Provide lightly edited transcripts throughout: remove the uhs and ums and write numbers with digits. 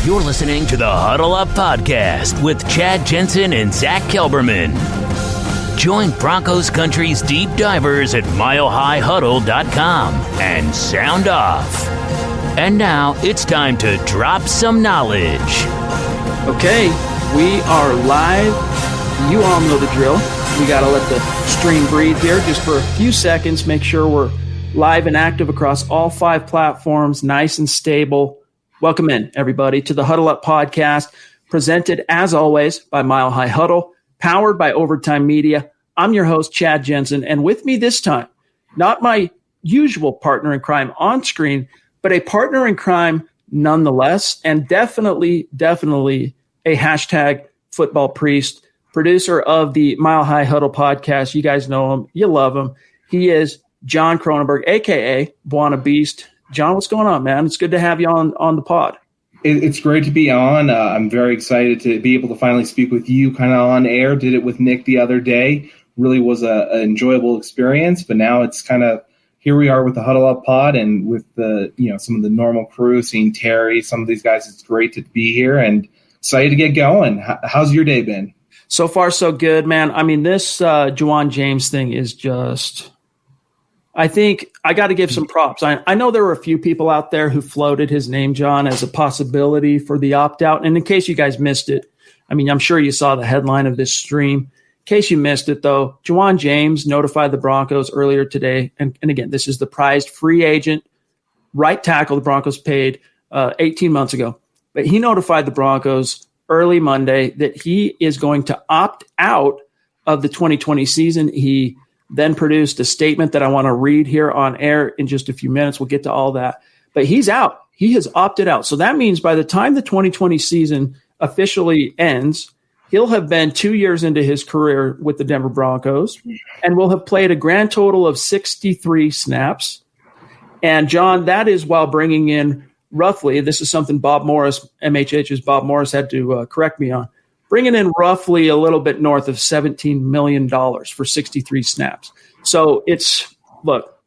You're listening to the Huddle Up Podcast with Chad Jensen and Zach Kelberman. Join Broncos Country's deep divers at milehighhuddle.com and sound off. And now it's time to drop some knowledge. Okay, we are live. You all know the drill. We got to let the stream breathe here just for a few seconds. Make sure we're live and active across all 5 platforms, nice and stable. Welcome in, everybody, to the Huddle Up Podcast, presented, as always, by Mile High Huddle, powered by Overtime Media. I'm your host, Chad Jensen, and with me this time, not my usual partner in crime on screen, but a partner in crime nonetheless, and definitely a hashtag football priest, producer of the Mile High Huddle Podcast. You guys know him. You love him. He is Jon Kronenberg, a.k.a. Buona Beast. John, what's going on, man? It's good to have you on the pod. It's great to be on. I'm very excited to be able to finally speak with you kind of on air. Did it with Nick the other day. Really was an enjoyable experience, but now it's kind of here we are with the Huddle Up Pod and with the some of the normal crew, seeing Terry, some of these guys. It's great to be here and excited to get going. How's your day been? So far, so good, man. I mean, this Juwan James thing is just – I think I got to give some props. I know there were a few people out there who floated his name, John, as a possibility for the opt-out. And in case you guys missed it, I mean, I'm sure you saw the headline of this stream. In case you missed it, though, Juwan James notified the Broncos earlier today. And again, this is the prized free agent right tackle the Broncos paid 18 months ago. But he notified the Broncos early Monday that he is going to opt out of the 2020 season. He then produced a statement that I want to read here on air in just a few minutes. We'll get to all that. But he's out. He has opted out. So that means by the time the 2020 season officially ends, he'll have been 2 years into his career with the Denver Broncos and will have played a grand total of 63 snaps. And, John, that is while bringing in roughly, this is something Bob Morris, MHH's Bob Morris, had to correct me on, bringing in roughly a little bit north of $17 million for 63 snaps. So look,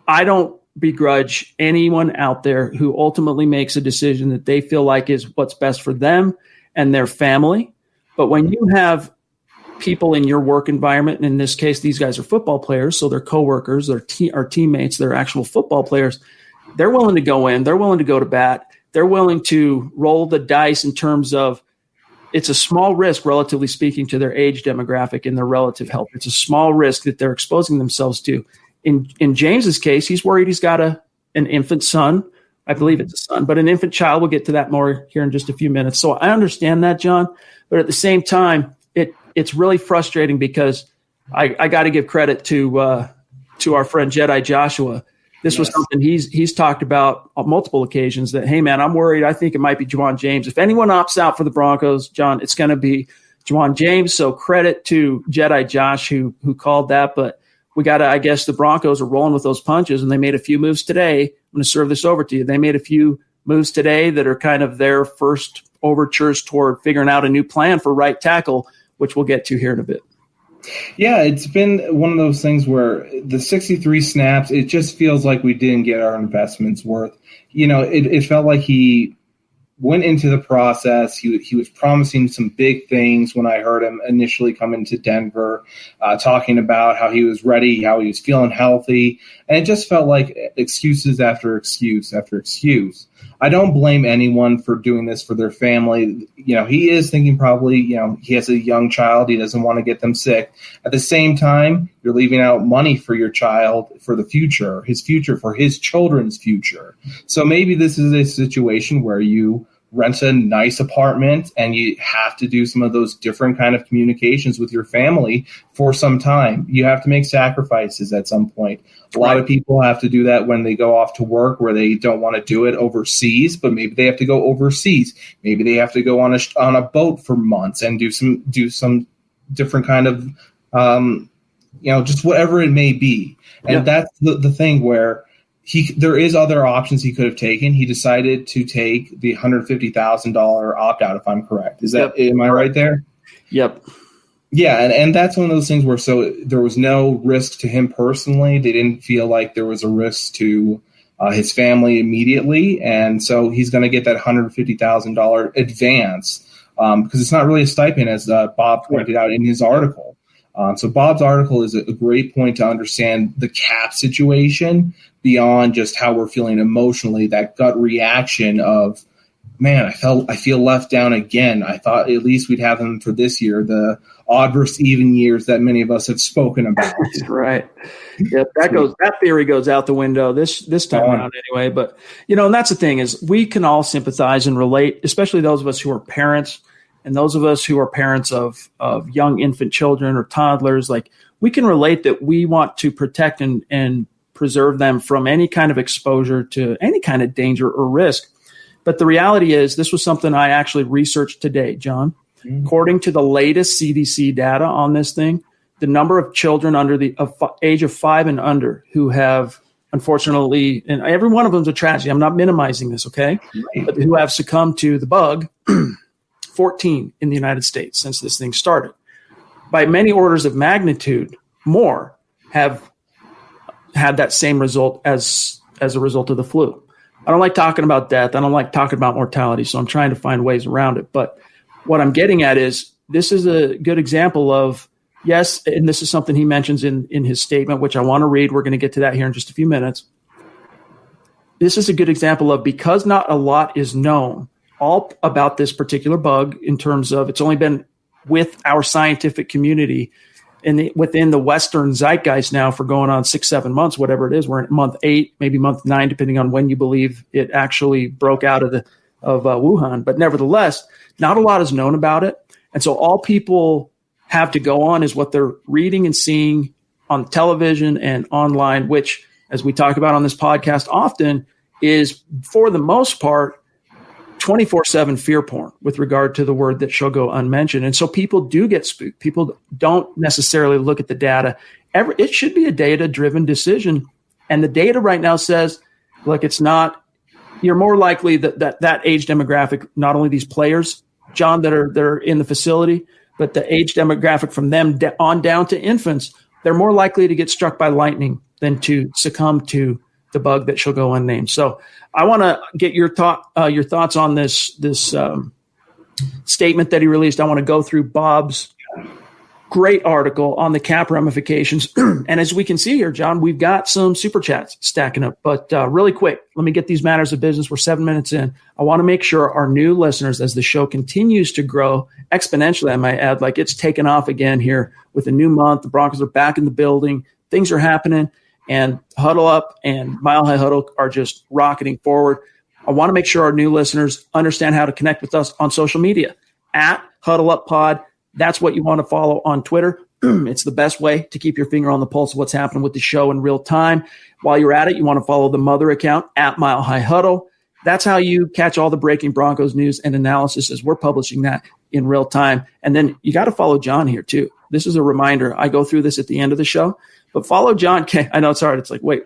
I don't begrudge anyone out there who ultimately makes a decision that they feel like is what's best for them and their family. But when you have people in your work environment, and in this case, these guys are football players, so they're coworkers, they're teammates, they're actual football players, they're willing to go in, they're willing to go to bat, they're willing to roll the dice in terms of it's a small risk, relatively speaking, to their age demographic and their relative health. It's a small risk that they're exposing themselves to. In James's case, he's worried he's got an infant son. I believe it's a son, but an infant child. We'll get to that more here in just a few minutes. So I understand that, John, but at the same time, it's really frustrating because I got to give credit to our friend Jedi Joshua. This was something he's talked about on multiple occasions that, hey, man, I'm worried. I think it might be Juwan James. If anyone opts out for the Broncos, John, it's going to be Juwan James. So credit to Jedi Josh who called that. But we got to, I guess the Broncos are rolling with those punches, and they made a few moves today. I'm going to serve this over to you. They made a few moves today that are kind of their first overtures toward figuring out a new plan for right tackle, which we'll get to here in a bit. Yeah, it's been one of those things where the 63 snaps, it just feels like we didn't get our investments worth. It felt like he went into the process. He was promising some big things when I heard him initially come into Denver, talking about how he was ready, how he was feeling healthy. And it just felt like excuses after excuse after excuse. I don't blame anyone for doing this for their family. He is thinking probably, he has a young child. He doesn't want to get them sick. At the same time, you're leaving out money for your child, for the future, for his children's future. So maybe this is a situation where you rent a nice apartment and you have to do some of those different kind of communications with your family for some time. You have to make sacrifices at some point. A lot of people have to do that when they go off to work where they don't want to do it overseas, but maybe they have to go overseas. Maybe they have to go on a boat for months and do some different kind of, just whatever it may be. And that's the thing where there is other options he could have taken. He decided to take the $150,000 opt-out, if I'm correct. Am I right there? Yep. Yeah, and that's one of those things where there was no risk to him personally. They didn't feel like there was a risk to his family immediately. And so he's going to get that $150,000 advance because it's not really a stipend, as Bob pointed out in his article. So Bob's article is a great point to understand the cap situation beyond just how we're feeling emotionally, that gut reaction of, man, I feel left down again. I thought at least we'd have him for this year, the odd versus even years that many of us have spoken about. Right. Yep. That theory goes out the window this time around anyway. But, and that's the thing is we can all sympathize and relate, especially those of us who are parents and those of us who are parents of young infant children or toddlers. Like, we can relate that we want to protect and preserve them from any kind of exposure to any kind of danger or risk. But the reality is, this was something I actually researched today, John. Mm-hmm. According to the latest CDC data on this thing, the number of children under the age of 5 and under who have, unfortunately, and every one of them is a tragedy. I'm not minimizing this, okay? Right. But who have succumbed to the bug, 14 in the United States since this thing started. By many orders of magnitude, more have had that same result as a result of the flu. I don't like talking about death. I don't like talking about mortality, so I'm trying to find ways around it. But what I'm getting at is this is a good example of, yes, and this is something he mentions in his statement, which I want to read. We're going to get to that here in just a few minutes. This is a good example of, because not a lot is known all about this particular bug in terms of it's only been with our scientific community within the Western zeitgeist now for going on 6-7 months, whatever it is. We're in month 8, maybe month 9, depending on when you believe it actually broke out of Wuhan. But nevertheless, not a lot is known about it. And so all people have to go on is what they're reading and seeing on television and online, which, as we talk about on this podcast often, is for the most part 24/7 fear porn with regard to the word that shall go unmentioned. And so people do get spooked. People don't necessarily look at the data. It should be a data-driven decision. And the data right now says, look, it's not, you're more likely that age demographic, not only these players, John, that are in the facility, but the age demographic from them on down to infants, they're more likely to get struck by lightning than to succumb to the bug that shall go unnamed. So I want to get your thoughts on this statement that he released. I want to go through Bob's great article on the cap ramifications. And as we can see here, John, we've got some super chats stacking up. But really quick, let me get these matters of business. We're 7 minutes in. I want to make sure our new listeners, as the show continues to grow exponentially, I might add, like it's taken off again here with a new month. The Broncos are back in the building. Things are happening. And Huddle Up and Mile High Huddle are just rocketing forward. I want to make sure our new listeners understand how to connect with us on social media. At Huddle Up Pod, that's what you want to follow on Twitter. It's the best way to keep your finger on the pulse of what's happening with the show in real time. While you're at it, you want to follow the mother account at Mile High Huddle. That's how you catch all the breaking Broncos news and analysis as we're publishing that in real time. And then you got to follow John here too. This is a reminder. I go through this at the end of the show. But follow John K. I know it's hard. It's like, wait,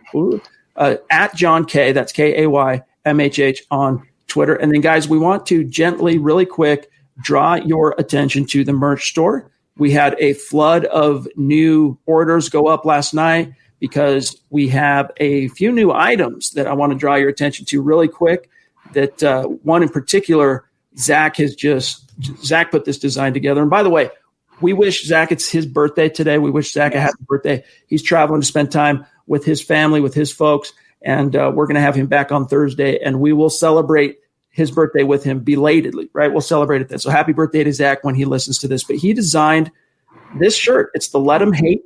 at John K. That's KAYMHH on Twitter. And then, guys, we want to gently, really quick, draw your attention to the merch store. We had a flood of new orders go up last night because we have a few new items that I want to draw your attention to really quick. That one in particular, Zach put this design together. And by the way, we wish Zach, it's his birthday today. We wish Zach a happy birthday. He's traveling to spend time with his family, with his folks, and we're going to have him back on Thursday, and we will celebrate his birthday with him belatedly, right? We'll celebrate it then. So happy birthday to Zach when he listens to this. But he designed this shirt. It's the Let 'Em Hate.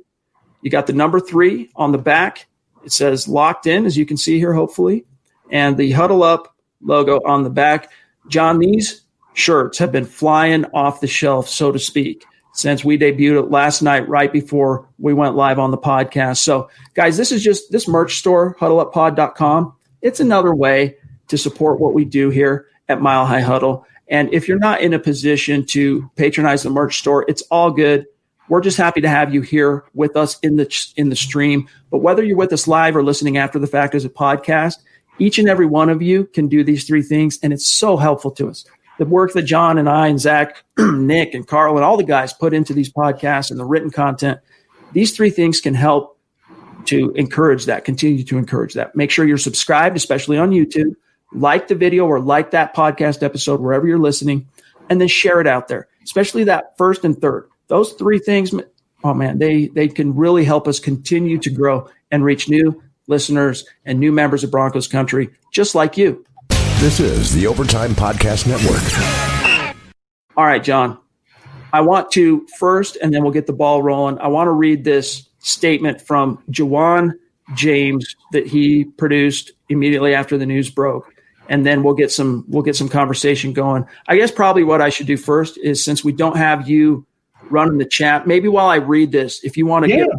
You got the number 3 on the back. It says locked in, as you can see here, hopefully, and the Huddle Up logo on the back. John, these shirts have been flying off the shelf, so to speak, since we debuted it last night, right before we went live on the podcast. So, guys, this is just this merch store, huddleuppod.com. It's another way to support what we do here at Mile High Huddle. And if you're not in a position to patronize the merch store, it's all good. We're just happy to have you here with us in the stream. But whether you're with us live or listening after the fact as a podcast, each and every one of you can do these 3 things, and it's so helpful to us. The work that John and I and Zach, Nick and Carl and all the guys put into these podcasts and the written content, these 3 things can help to encourage that, continue to encourage that. Make sure you're subscribed, especially on YouTube. Like the video or like that podcast episode wherever you're listening, and then share it out there, especially that first and third. Those three things, oh man, they can really help us continue to grow and reach new listeners and new members of Broncos country, just like you. This is the Overtime Podcast Network. All right, John, I want to first, and then we'll get the ball rolling. I want to read this statement from Juwan James that he produced immediately after the news broke, and then we'll get some conversation going. I guess probably what I should do first is, since we don't have you running the chat, maybe while I read this, if you want to get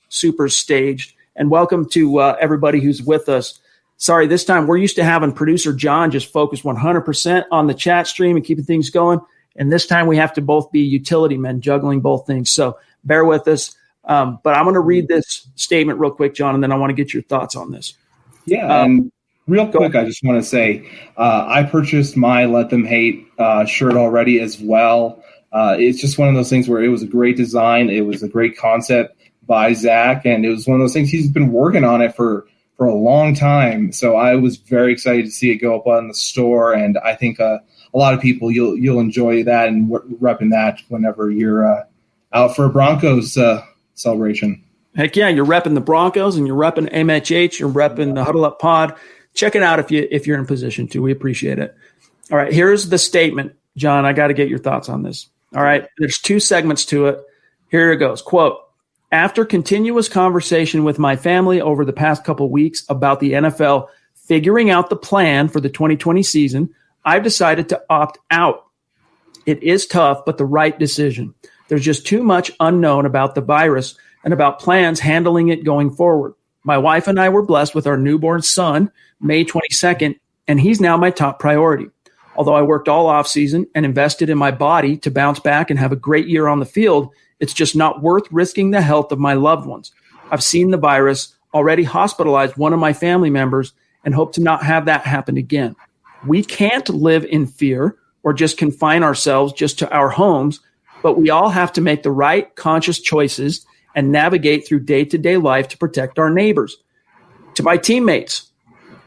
super staged. And welcome to everybody who's with us. Sorry, this time we're used to having producer John just focus 100% on the chat stream and keeping things going. And this time we have to both be utility men juggling both things. So bear with us. But I'm going to read this statement real quick, John, and then I want to get your thoughts on this. Yeah, and real quick, I just want to say I purchased my Let Them Hate shirt already as well. It's just one of those things where it was a great design. It was a great concept by Zach, and it was one of those things he's been working on it for a long time. So I was very excited to see it go up on the store, and I think a lot of people, you'll enjoy that and repping that whenever you're out for a Broncos celebration. Heck yeah, you're repping the Broncos and you're repping MHH, you're repping the Huddle Up Pod. Check it out if you're in position to. We appreciate it. All right, here's the statement, John. I got to get your thoughts on this. All right, there's two segments to it. Here it goes. Quote, after continuous conversation with my family over the past couple of weeks about the NFL figuring out the plan for the 2020 season, I've decided to opt out. It is tough, but the right decision. There's just too much unknown about the virus and about plans handling it going forward. My wife and I were blessed with our newborn son, May 22nd, and he's now my top priority. Although I worked all off season and invested in my body to bounce back and have a great year on the field, it's just not worth risking the health of my loved ones. I've seen the virus, already hospitalized one of my family members, and hope to not have that happen again. We can't live in fear or just confine ourselves just to our homes, but we all have to make the right conscious choices and navigate through day-to-day life to protect our neighbors. To my teammates,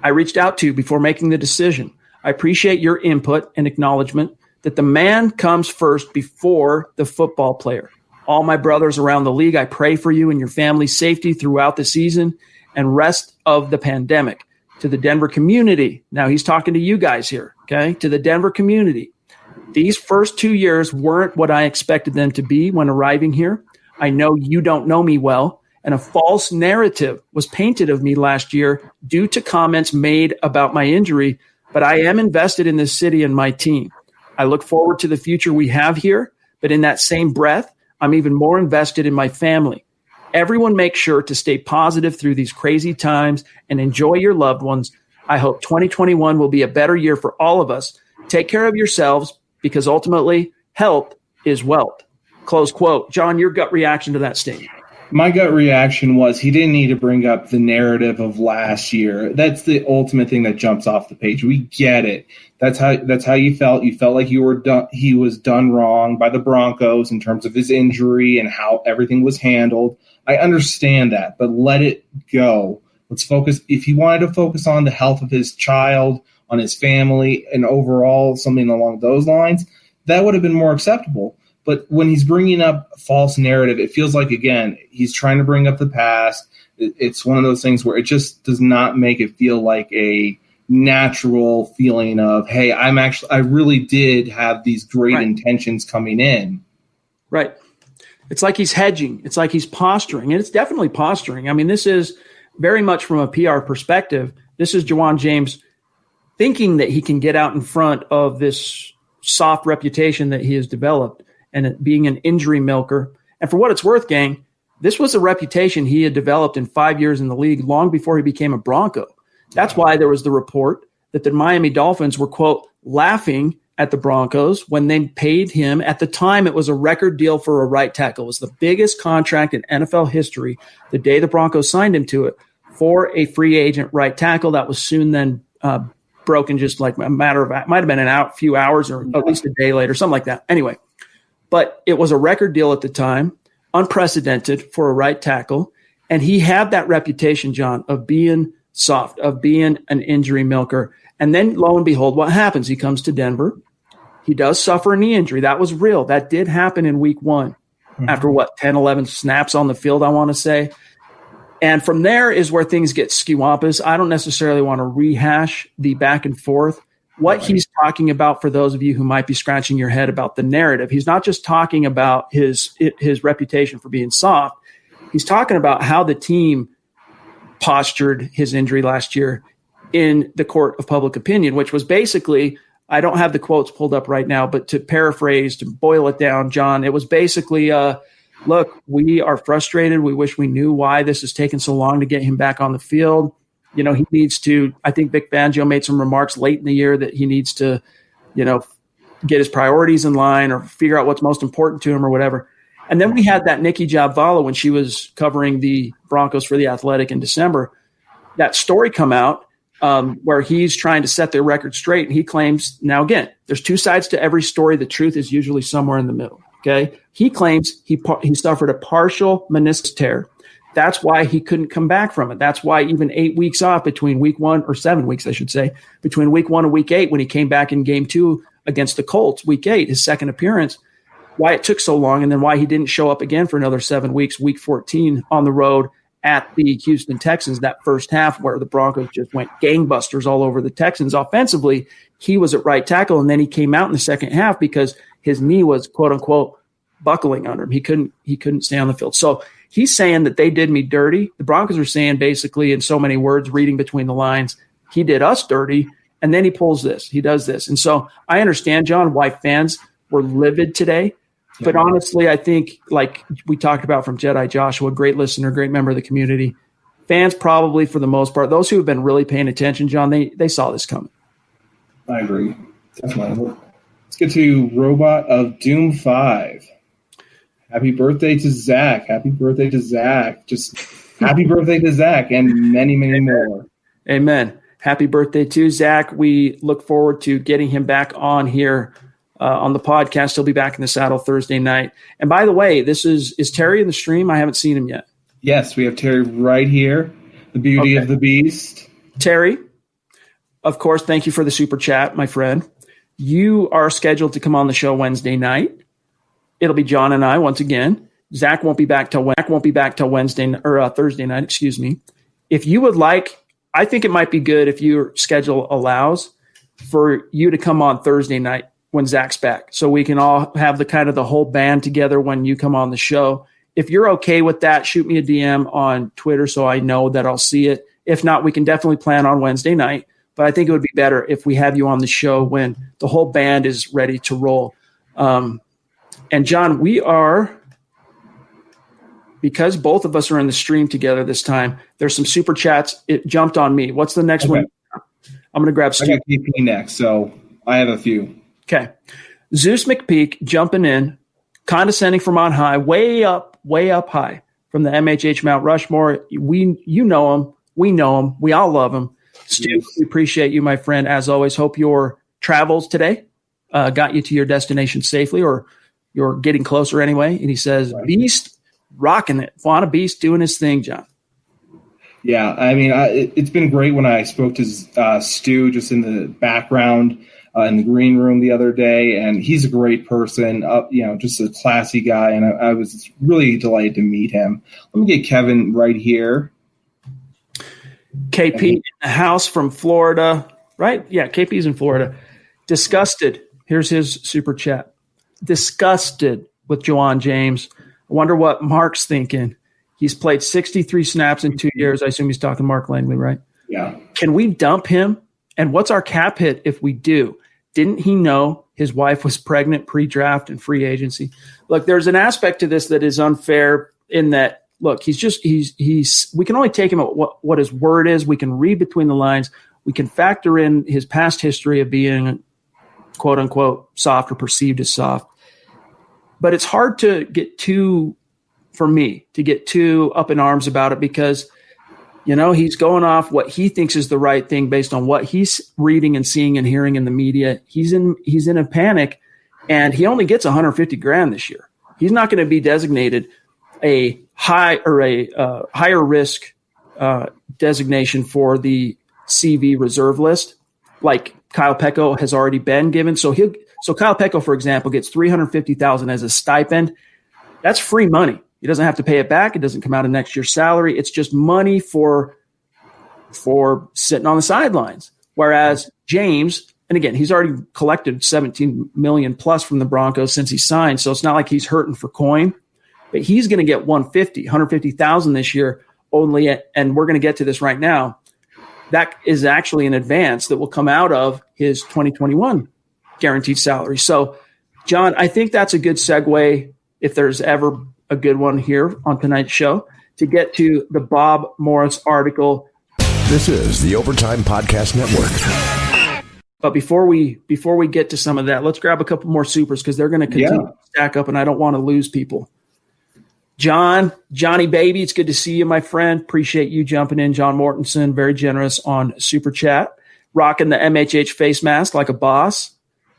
I reached out to before making the decision. I appreciate your input and acknowledgement that the man comes first before the football player. All my brothers around the league, I pray for you and your family's safety throughout the season and rest of the pandemic. To the Denver community, now he's talking to you guys here, okay? To the Denver community, these first 2 years weren't what I expected them to be when arriving here. I know you don't know me well, and a false narrative was painted of me last year due to comments made about my injury, but I am invested in this city and my team. I look forward to the future we have here, but in that same breath, I'm even more invested in my family. Everyone make sure to stay positive through these crazy times and enjoy your loved ones. I hope 2021 will be a better year for all of us. Take care of yourselves because ultimately health is wealth. Close quote. John, your gut reaction to that statement? My gut reaction was he didn't need to bring up the narrative of last year. That's the ultimate thing that jumps off the page. We get it. That's how you felt. You felt like you were done. He was done wrong by the Broncos in terms of his injury and how everything was handled. I understand that, but let it go. Let's focus. If he wanted to focus on the health of his child, on his family, and overall something along those lines, that would have been more acceptable. But when he's bringing up false narrative, it feels like, again, he's trying to bring up the past. It's one of those things where it just does not make it feel like a natural feeling of, hey, I really did have these great intentions coming in. Right. It's like he's hedging. It's like he's posturing, and it's definitely posturing. I mean, this is very much from a PR perspective. This is Juwan James thinking that he can get out in front of this soft reputation that he has developed and it being an injury milker. And for what it's worth, gang, this was a reputation he had developed in 5 years in the league long before he became a Bronco. That's why there was the report that the Miami Dolphins were, quote, laughing at the Broncos when they paid him. At the time, it was a record deal for a right tackle. It was the biggest contract in NFL history the day the Broncos signed him to it for a free agent right tackle that was soon then broken just like a matter of – might have been a few hours or at least a day later, something like that. Anyway, but it was a record deal at the time, unprecedented for a right tackle. And he had that reputation, John, of being soft, of being an injury milker. And then lo and behold, what happens? He comes to Denver. He does suffer a knee injury. That was real. That did happen in week one after 10, 11 snaps on the field, I want to say. And from there is where things get skewampus. I don't necessarily want to rehash the back and forth. What he's talking about, for those of you who might be scratching your head about the narrative, he's not just talking about his reputation for being soft. He's talking about how the team postured his injury last year in the court of public opinion, which was basically, I don't have the quotes pulled up right now, but to paraphrase, to boil it down, John, it was basically, look, we are frustrated. We wish we knew why this has taken so long to get him back on the field. He needs to, I think Vic Fangio made some remarks late in the year that he needs to, get his priorities in line or figure out what's most important to him or whatever. And then we had that Nikki Jabvala when she was covering the Broncos for The Athletic in December, that story come out where he's trying to set their record straight. And he claims, now again, there's two sides to every story. The truth is usually somewhere in the middle. Okay. He claims he suffered a partial meniscus tear. That's why he couldn't come back from it. That's why even 8 weeks off between week 1, or 7 weeks, I should say, between week 1 and week 8, when he came back in game 2 against the Colts, week 8, his second appearance, why it took so long, and then why he didn't show up again for another 7 weeks, week 14 on the road at the Houston Texans, that first half where the Broncos just went gangbusters all over the Texans offensively. He was at right tackle, and then he came out in the second half because his knee was, quote unquote, buckling under him. He couldn't stay on the field. So he's saying that they did me dirty. The Broncos are saying, basically, in so many words, reading between the lines, he did us dirty, and then he pulls this. He does this. And so I understand, John, why fans were livid today. But honestly, I think, like we talked about from Jedi Joshua, great listener, great member of the community, fans probably, for the most part, those who have been really paying attention, John, they saw this coming. I agree. Definitely. Let's get to Robot of Doom 5. Happy birthday to Zach. Happy birthday to Zach. Just happy birthday to Zach and many, many more. Amen. Happy birthday to Zach. We look forward to getting him back on here on the podcast. He'll be back in the saddle Thursday night. And by the way, this is Terry in the stream? I haven't seen him yet. Yes, we have Terry right here. The beauty of the beast. Terry, of course, thank you for the super chat, my friend. You are scheduled to come on the show Wednesday night. It'll be John and I once again. Zach won't be back till Wednesday or Thursday night. Excuse me. If you would like, I think it might be good if your schedule allows for you to come on Thursday night when Zach's back, so we can all have the whole band together when you come on the show. If you're okay with that, shoot me a DM on Twitter so I know that I'll see it. If not, we can definitely plan on Wednesday night. But I think it would be better if we have you on the show when the whole band is ready to roll. And John, we are, because both of us are in the stream together this time, there's some super chats. It jumped on me. What's the next one? I'm going to grab Stu. I got KP next, so I have a few. Okay. Zeus McPeak jumping in, condescending from on high, way up high from the MHH Mount Rushmore. You know him. We know him. We all love him. Stu, we appreciate you, my friend. As always, hope your travels today got you to your destination safely, or you're getting closer anyway. And he says, right. Beast rocking it. Fauna Beast doing his thing, John. Yeah, I mean, it's been great when I spoke to Stu just in the background in the green room the other day, and he's a great person, just a classy guy, and I was really delighted to meet him. Let me get Kevin right here. KP in the house from Florida, right? Yeah, KP's in Florida. Disgusted. Here's his super chat. Disgusted with Juwan James. I wonder what Mark's thinking. He's played 63 snaps in 2 years. I assume he's talking Mark Langley, right? Yeah. Can we dump him? And what's our cap hit if we do? Didn't he know his wife was pregnant pre-draft and free agency? Look, there's an aspect to this that is unfair in that, look, he's we can only take him at what his word is. We can read between the lines. We can factor in his past history of being, quote unquote, soft or perceived as soft. But it's hard to get too up in arms about it because, he's going off what he thinks is the right thing based on what he's reading and seeing and hearing in the media. He's in a panic, and he only gets $150,000 this year. He's not going to be designated a higher risk designation for the CV reserve list, like Kyle Pecco has already been given. So Kyle Pecco, for example, gets $350,000 as a stipend. That's free money. He doesn't have to pay it back. It doesn't come out of next year's salary. It's just money for sitting on the sidelines. Whereas James, and again, he's already collected $17 million plus from the Broncos since he signed. So it's not like he's hurting for coin, but he's going to get $150,000 this year only. And we're going to get to this right now. That is actually an advance that will come out of his 2021 guaranteed salary. So, John, I think that's a good segue, if there's ever a good one here on tonight's show, to get to the Bob Morris article. This is the Overtime Podcast Network. But before we get to some of that, let's grab a couple more supers because they're going to continue to stack up, and I don't want to lose people. Johnny Baby, it's good to see you, my friend. Appreciate you jumping in. John Mortensen, very generous on Super Chat. Rocking the MHH face mask like a boss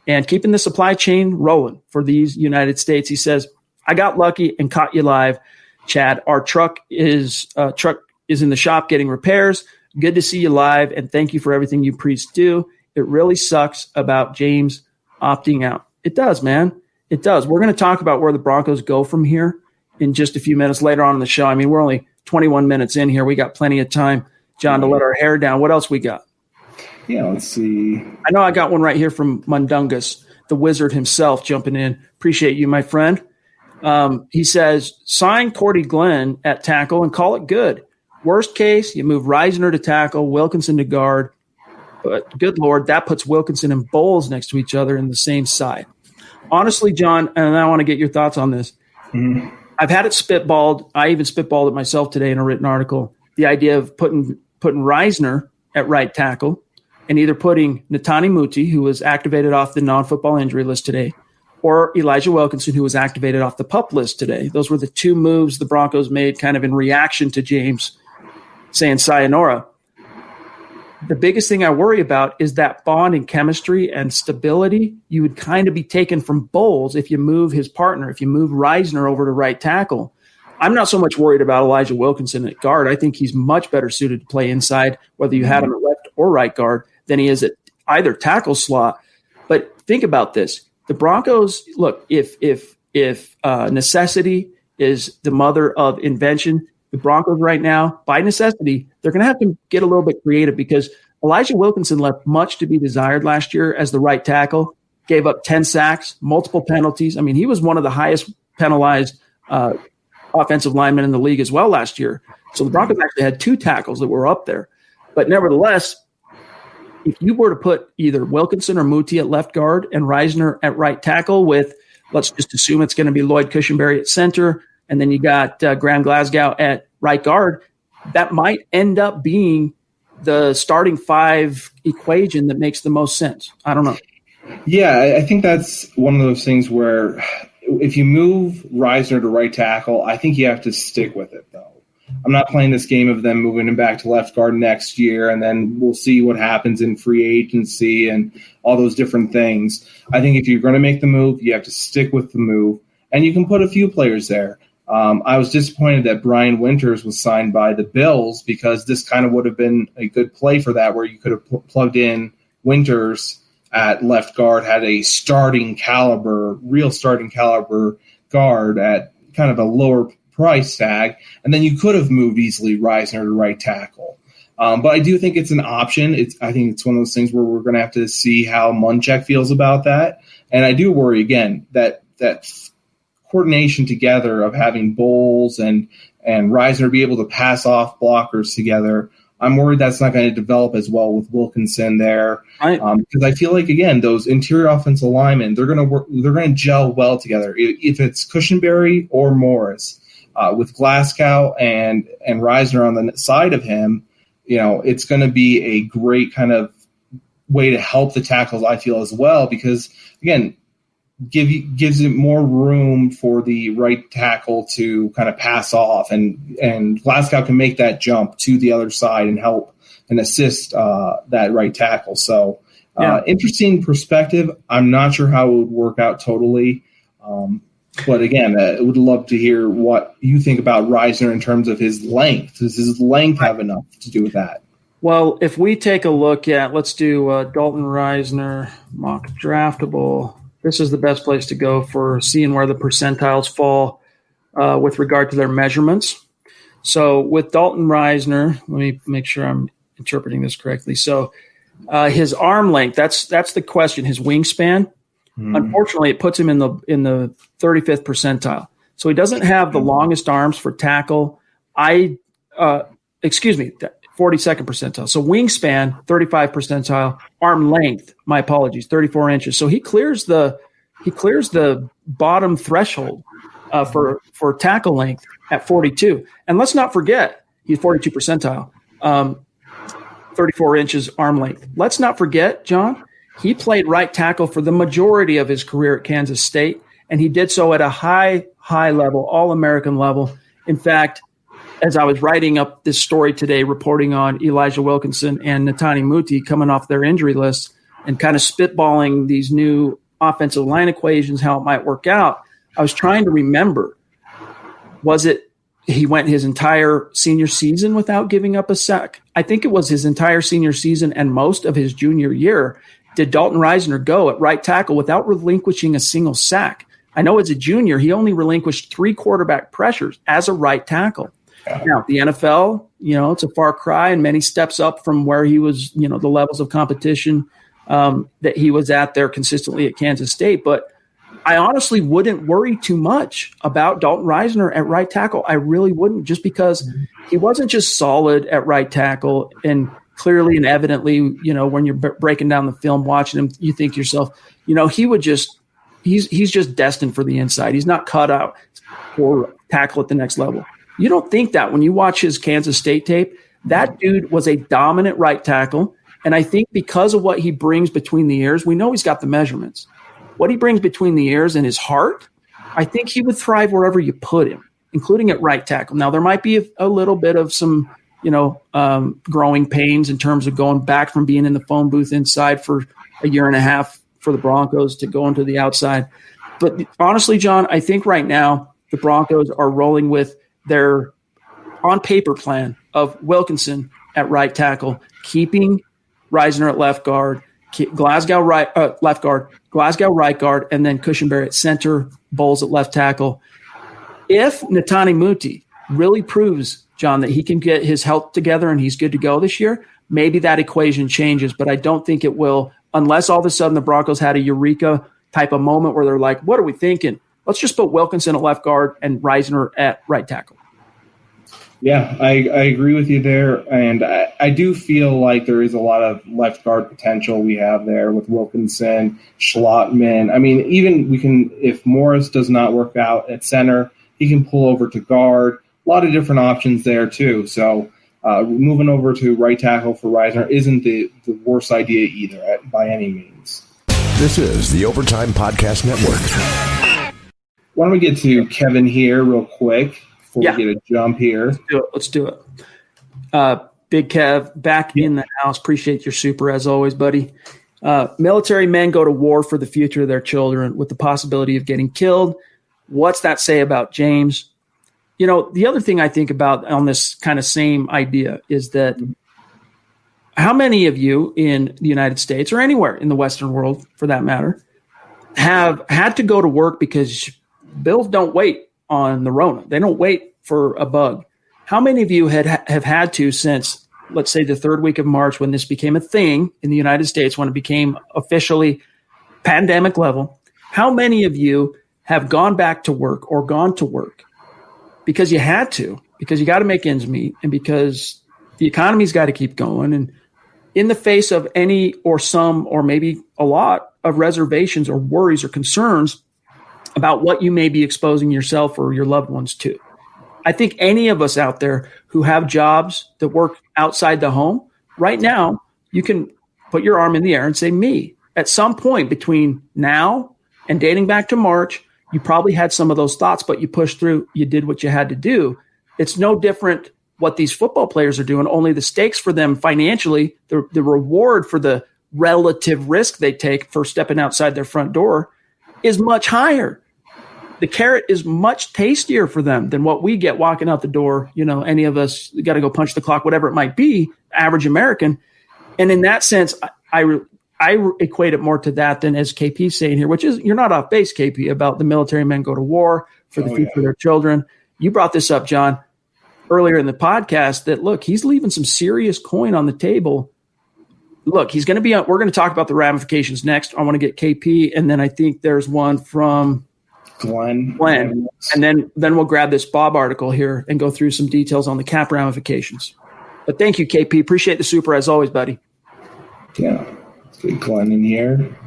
and keeping the supply chain rolling for these United States. He says, I got lucky and caught you live, Chad. Our truck is in the shop getting repairs. Good to see you live, and thank you for everything you priests do. It really sucks about James opting out. It does, man. It does. We're going to talk about where the Broncos go from here in just a few minutes later on in the show. I mean, we're only 21 minutes in here. We got plenty of time, John, to let our hair down. What else we got? Yeah, let's see. I know I got one right here from Mundungus, the wizard himself, jumping in. Appreciate you, my friend. He says, sign Cordy Glenn at tackle and call it good. Worst case, you move Reisner to tackle, Wilkinson to guard. But good Lord, that puts Wilkinson and Bowles next to each other in the same side. Honestly, John, and I want to get your thoughts on this. Mm-hmm. I've had it spitballed. I even spitballed it myself today in a written article. The idea of putting Reisner at right tackle and either putting Netani Muti, who was activated off the non-football injury list today, or Elijah Wilkinson, who was activated off the PUP list today. Those were the two moves the Broncos made kind of in reaction to James saying sayonara. The biggest thing I worry about is that bond and chemistry and stability you would kind of be taken from Bowles if you move his partner, if you move Reisner over to right tackle. I'm not so much worried about Elijah Wilkinson at guard. I think he's much better suited to play inside, whether you had him at left or right guard, than he is at either tackle slot. But think about this. The Broncos, look, if necessity is the mother of invention, the Broncos right now, by necessity, they're going to have to get a little bit creative because Elijah Wilkinson left much to be desired last year as the right tackle, gave up 10 sacks, multiple penalties. I mean, he was one of the highest penalized offensive linemen in the league as well last year. So the Broncos actually had two tackles that were up there. But nevertheless, if you were to put either Wilkinson or Muti at left guard and Reisner at right tackle with, let's just assume it's going to be Lloyd Cushenberry at center, and then you got Graham Glasgow at right guard, that might end up being the starting five equation that makes the most sense. I don't know. Yeah, I think that's one of those things where if you move Reisner to right tackle, I think you have to stick with it, though. I'm not playing this game of them moving him back to left guard next year, and then we'll see what happens in free agency and all those different things. I think if you're going to make the move, you have to stick with the move, and you can put a few players there. I was disappointed that Brian Winters was signed by the Bills because this kind of would have been a good play for that, where you could have plugged in Winters at left guard, had a real starting caliber guard at kind of a lower price tag, and then you could have moved easily Reisner to right tackle. But I do think it's an option. I think it's one of those things where we're going to have to see how Munchak feels about that. And I do worry, again, that coordination together of having Bowles and Reisner be able to pass off blockers together, I'm worried that's not going to develop as well with Wilkinson there. Because I feel like, again, those interior offensive linemen, they're going to gel well together. If it's Cushenberry or Morris, with Glasgow and Reisner on the side of him, it's going to be a great kind of way to help the tackles, I feel, as well, because, again, gives it more room for the right tackle to kind of pass off, and Glasgow can make that jump to the other side and help and assist that right tackle. So interesting perspective. I'm not sure how it would work out totally. But again, I would love to hear what you think about Reisner in terms of his length. Does his length have enough to do with that? Well, if we take a look at, let's do Dalton Reisner mock draftable. This is the best place to go for seeing where the percentiles fall with regard to their measurements. So with Dalton Reisner, let me make sure I'm interpreting this correctly. So his arm length, that's the question, his wingspan. Unfortunately, it puts him in the 35th percentile. So he doesn't have the longest arms for tackle. 42nd percentile. So wingspan, 35 percentile. Arm length, my apologies, 34 inches. So he clears the bottom threshold for tackle length at 42. And let's not forget, he's 42 percentile, 34 inches arm length. Let's not forget, John, he played right tackle for the majority of his career at Kansas State, and he did so at a high level, All-American level. In fact, as I was writing up this story today, reporting on Elijah Wilkinson and Netani Muti coming off their injury list and kind of spitballing these new offensive line equations, how it might work out, I was trying to remember, was it he went his entire senior season without giving up a sack? I think it was his entire senior season and most of his junior year did Dalton Reisner go at right tackle without relinquishing a single sack. I know as a junior, he only relinquished 3 quarterback pressures as a right tackle. Now, the NFL, it's a far cry and many steps up from where he was, the levels of competition that he was at there consistently at Kansas State. But I honestly wouldn't worry too much about Dalton Reisner at right tackle. I really wouldn't, just because he wasn't just solid at right tackle and clearly and evidently, when you're breaking down the film, watching him, you think to yourself, he's just destined for the inside. He's not cut out for tackle at the next level. You don't think that when you watch his Kansas State tape. That dude was a dominant right tackle. And I think because of what he brings between the ears, we know he's got the measurements. What he brings between the ears and his heart, I think he would thrive wherever you put him, including at right tackle. Now, there might be a little bit of some, growing pains in terms of going back from being in the phone booth inside for a year and a half for the Broncos to going to the outside. But honestly, John, I think right now the Broncos are rolling with their on-paper plan of Wilkinson at right tackle, keeping Reisner at left guard, Glasgow left guard, Glasgow right guard, and then Cushenberry at center, Bowles at left tackle. If Netani Muti really proves, John, that he can get his health together and he's good to go this year, maybe that equation changes, but I don't think it will unless all of a sudden the Broncos had a eureka type of moment where they're like, what are we thinking? Let's just put Wilkinson at left guard and Reisner at right tackle. Yeah, I agree with you there. And I do feel like there is a lot of left guard potential we have there with Wilkinson, Schlottman. I mean, even if Morris does not work out at center, he can pull over to guard. A lot of different options there too. So moving over to right tackle for Reisner isn't the worst idea either by any means. This is the Overtime Podcast Network. Why don't we get to Kevin here real quick before we get a jump here? Let's do it. Big Kev, back in the house. Appreciate your super as always, buddy. Military men go to war for the future of their children with the possibility of getting killed. What's that say about James? The other thing I think about on this kind of same idea is that how many of you in the United States or anywhere in the Western world, for that matter, have had to go to work because bills don't wait on the Rona. They don't wait for a bug. How many of you have had to since, let's say, the 3rd week of March when this became a thing in the United States, when it became officially pandemic level? How many of you have gone back to work or gone to work because you had to, because you got to make ends meet and because the economy's got to keep going, and in the face of any or some or maybe a lot of reservations or worries or concerns about what you may be exposing yourself or your loved ones to? I think any of us out there who have jobs that work outside the home, right now, you can put your arm in the air and say, me. At some point between now and dating back to March, you probably had some of those thoughts, but you pushed through. You did what you had to do. It's no different what these football players are doing, only the stakes for them financially, the reward for the relative risk they take for stepping outside their front door is much higher. the carrot is much tastier for them than what we get walking out the door. You know, any of us got to go punch the clock, whatever it might be, average American. And in that sense, I equate it more to that than as KP's saying here, which is you're not off base, KP, about the military men go to war for the future of their children. You brought this up, John, earlier in the podcast that, look, he's leaving some serious coin on the table. Look, he's going to be – we're going to talk about the ramifications next. I want to get KP, and then I think there's one from Glenn. And then we'll grab this Bob article here and go through some details on the cap ramifications. But thank you, KP. Appreciate the super as always, buddy. Yeah. Let's get Glenn in here.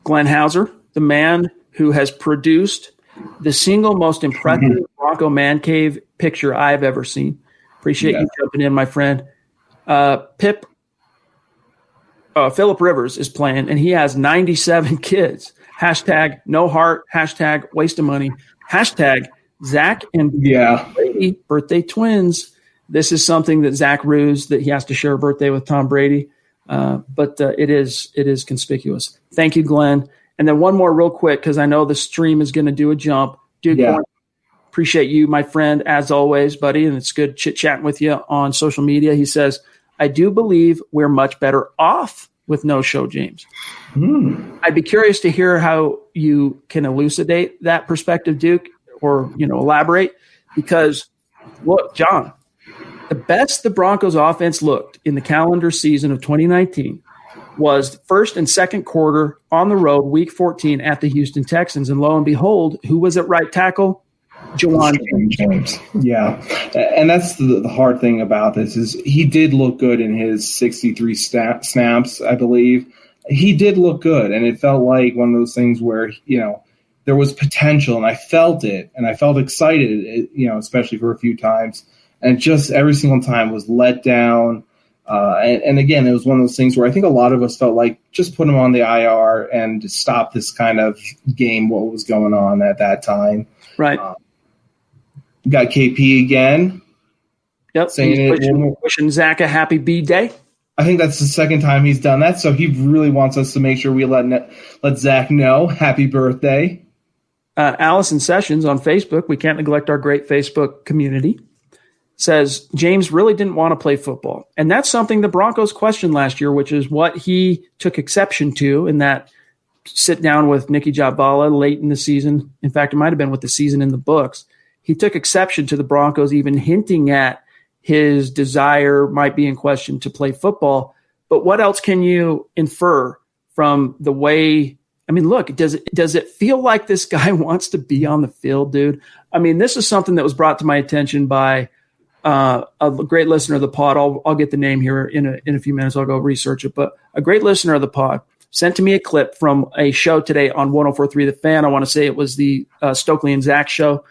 Glenn Hauser, the man who has produced the single most impressive Bronco man cave picture I've ever seen. Appreciate you jumping in, my friend. Phillip Rivers is playing, and he has 97 kids. Hashtag no heart. Hashtag waste of money. Hashtag Zach and Brady, birthday twins. This is something that Zach rues that he has to share a birthday with Tom Brady. But it is conspicuous. Thank you, Glenn. And then one more real quick, because I know the stream is going to do a jump. Dude, appreciate you, my friend, as always, buddy. And it's good chit-chatting with you on social media. He says, I do believe we're much better off with no show, James. I'd be curious to hear how you can elucidate that perspective, Duke, or, elaborate. Because, look, John, the best the Broncos offense looked in the calendar season of 2019 was first and second quarter on the road, week 14 at the Houston Texans. And lo and behold, who was at right tackle? Juwan James. Yeah. And that's the hard thing about this is he did look good in his 63 snaps, I believe. He did look good. And it felt like one of those things where, there was potential and I felt it and I felt excited, especially for a few times. And just every single time was let down. And again, it was one of those things where I think a lot of us felt like just put him on the IR and stop this kind of game, what was going on at that time. Right. Got KP again. Yep. Wishing Zach a happy B-Day. I think that's the second time he's done that. So he really wants us to make sure we let Zach know happy birthday. Allison Sessions on Facebook, we can't neglect our great Facebook community, says James really didn't want to play football. And that's something the Broncos questioned last year, which is what he took exception to in that sit down with Nicky Jabala late in the season. In fact, it might have been with the season in the books. He took exception to the Broncos even hinting at his desire might be in question to play football. But what else can you infer from the way – I mean, look, does it feel like this guy wants to be on the field, dude? I mean, this is something that was brought to my attention by a great listener of the pod. I'll get the name here in a few minutes. I'll go research it. But a great listener of the pod sent to me a clip from a show today on 104.3 The Fan. I want to say it was the Stokely and Zach show,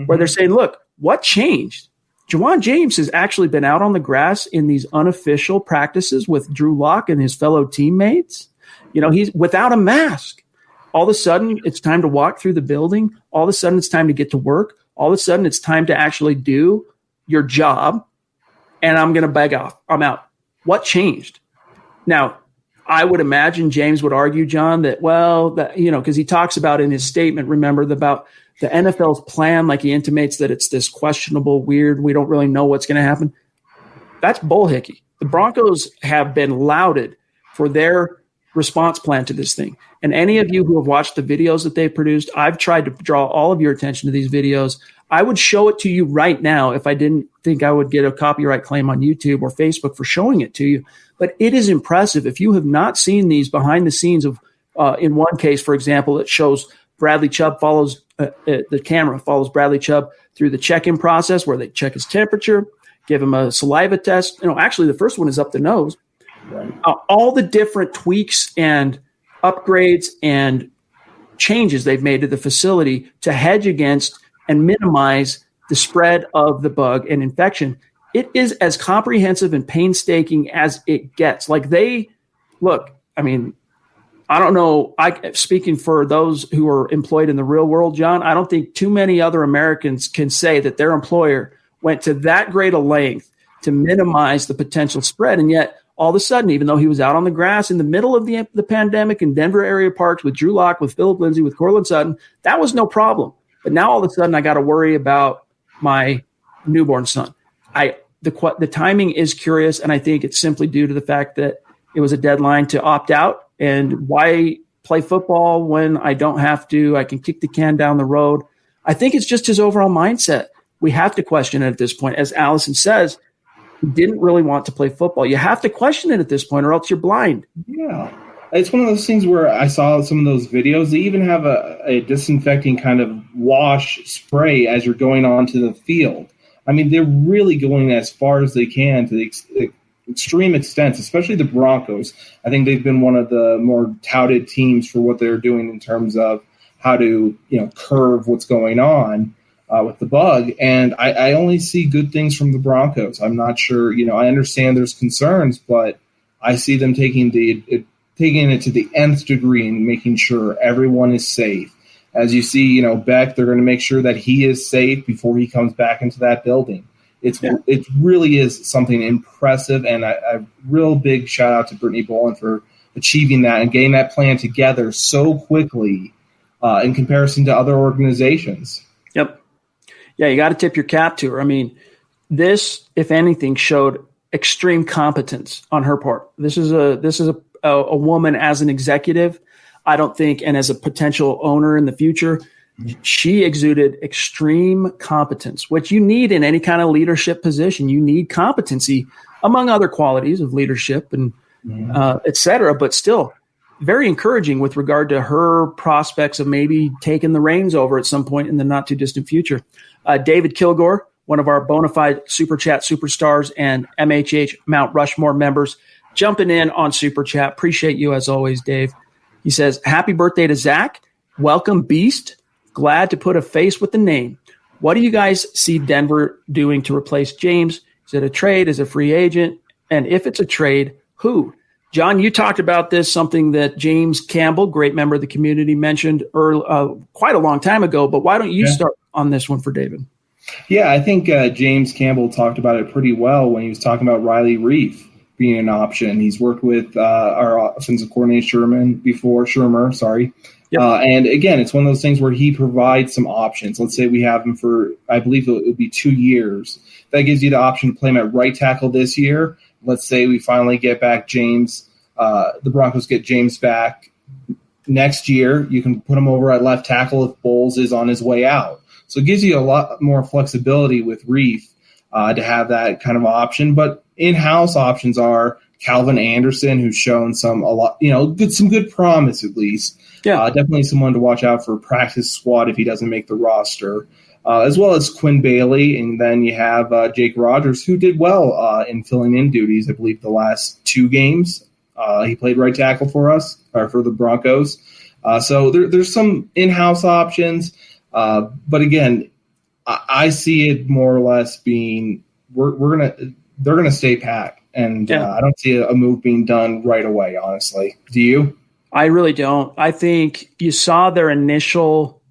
where they're saying, look, what changed? Juwan James has actually been out on the grass in these unofficial practices with Drew Lock and his fellow teammates. He's without a mask. All of a sudden, it's time to walk through the building. All of a sudden, it's time to get to work. All of a sudden, it's time to actually do your job. And I'm going to beg off. I'm out. What changed? Now, I would imagine James would argue, John, that, because he talks about in his statement, remember, about the NFL's plan, like he intimates that it's this questionable, weird, we don't really know what's going to happen. That's bullhickey. The Broncos have been lauded for their response plan to this thing. And any of you who have watched the videos that they've produced, I've tried to draw all of your attention to these videos. I would show it to you right now if I didn't think I would get a copyright claim on YouTube or Facebook for showing it to you. But it is impressive. If you have not seen these behind the scenes of, in one case, for example, it shows Bradley Chubb the camera follows Bradley Chubb through the check-in process where they check his temperature, give him a saliva test. Actually, the first one is up the nose. Right. All the different tweaks and upgrades and changes they've made to the facility to hedge against and minimize the spread of the bug and infection. It is as comprehensive and painstaking as it gets. I don't know. Speaking for those who are employed in the real world, John, I don't think too many other Americans can say that their employer went to that great a length to minimize the potential spread. And yet, all of a sudden, even though he was out on the grass in the middle of the pandemic in Denver area parks with Drew Lock, with Philip Lindsay, with Cortland Sutton, that was no problem. But now all of a sudden I got to worry about my newborn son. The timing is curious, and I think it's simply due to the fact that it was a deadline to opt out. And why play football when I don't have to? I can kick the can down the road. I think it's just his overall mindset. We have to question it at this point. As Allison says, he didn't really want to play football. You have to question it at this point, or else you're blind. Yeah. It's one of those things where I saw some of those videos. They even have a disinfecting kind of wash spray as you're going onto the field. I mean, they're really going as far as they can to the extreme extents, especially the Broncos. I think they've been one of the more touted teams for what they're doing in terms of how to, curb what's going on with the bug. And I only see good things from the Broncos. I'm not sure, I understand there's concerns, but I see them taking it to the nth degree and making sure everyone is safe. As you see, Beck, they're going to make sure that he is safe before he comes back into that building. It really is something impressive, and a real big shout out to Brittany Boland for achieving that and getting that plan together so quickly in comparison to other organizations. Yep. Yeah, you got to tip your cap to her. I mean, this, if anything, showed extreme competence on her part. This is a woman as an executive, I don't think, and as a potential owner in the future, she exuded extreme competence, which you need in any kind of leadership position. You need competency, among other qualities of leadership and et cetera, but still very encouraging with regard to her prospects of maybe taking the reins over at some point in the not too distant future. David Kilgore, one of our bona fide Super Chat superstars and MHH Mount Rushmore members, jumping in on Super Chat. Appreciate you as always, Dave. He says, happy birthday to Zach. Welcome, Beast. Glad to put a face with the name. What do you guys see Denver doing to replace James? Is it a trade? Is it a free agent? And if it's a trade, who? John, you talked about this, something that James Campbell, great member of the community, mentioned quite a long time ago. But why don't you start on this one for David? Yeah, I think James Campbell talked about it pretty well when he was talking about Riley Reif being an option. He's worked with our offensive coordinator Shermer. Yep. And again, it's one of those things where he provides some options. Let's say we have him for, I believe it would be 2 years. That gives you the option to play him at right tackle this year. Let's say we finally get back James. The Broncos get James back next year. You can put him over at left tackle if Bowles is on his way out. So it gives you a lot more flexibility with Reif to have that kind of option. But in-house options are Calvin Anderson, who's shown some good promise at least. Yeah, definitely someone to watch out for practice squad if he doesn't make the roster, as well as Quinn Bailey. And then you have Jake Rogers, who did well in filling in duties, I believe, the last 2 games. He played right tackle for us, or for the Broncos. So there's some in-house options. But again, I see it more or less being they're gonna stay pat, and I don't see a move being done right away. Honestly, do you? I really don't. I think you saw their initial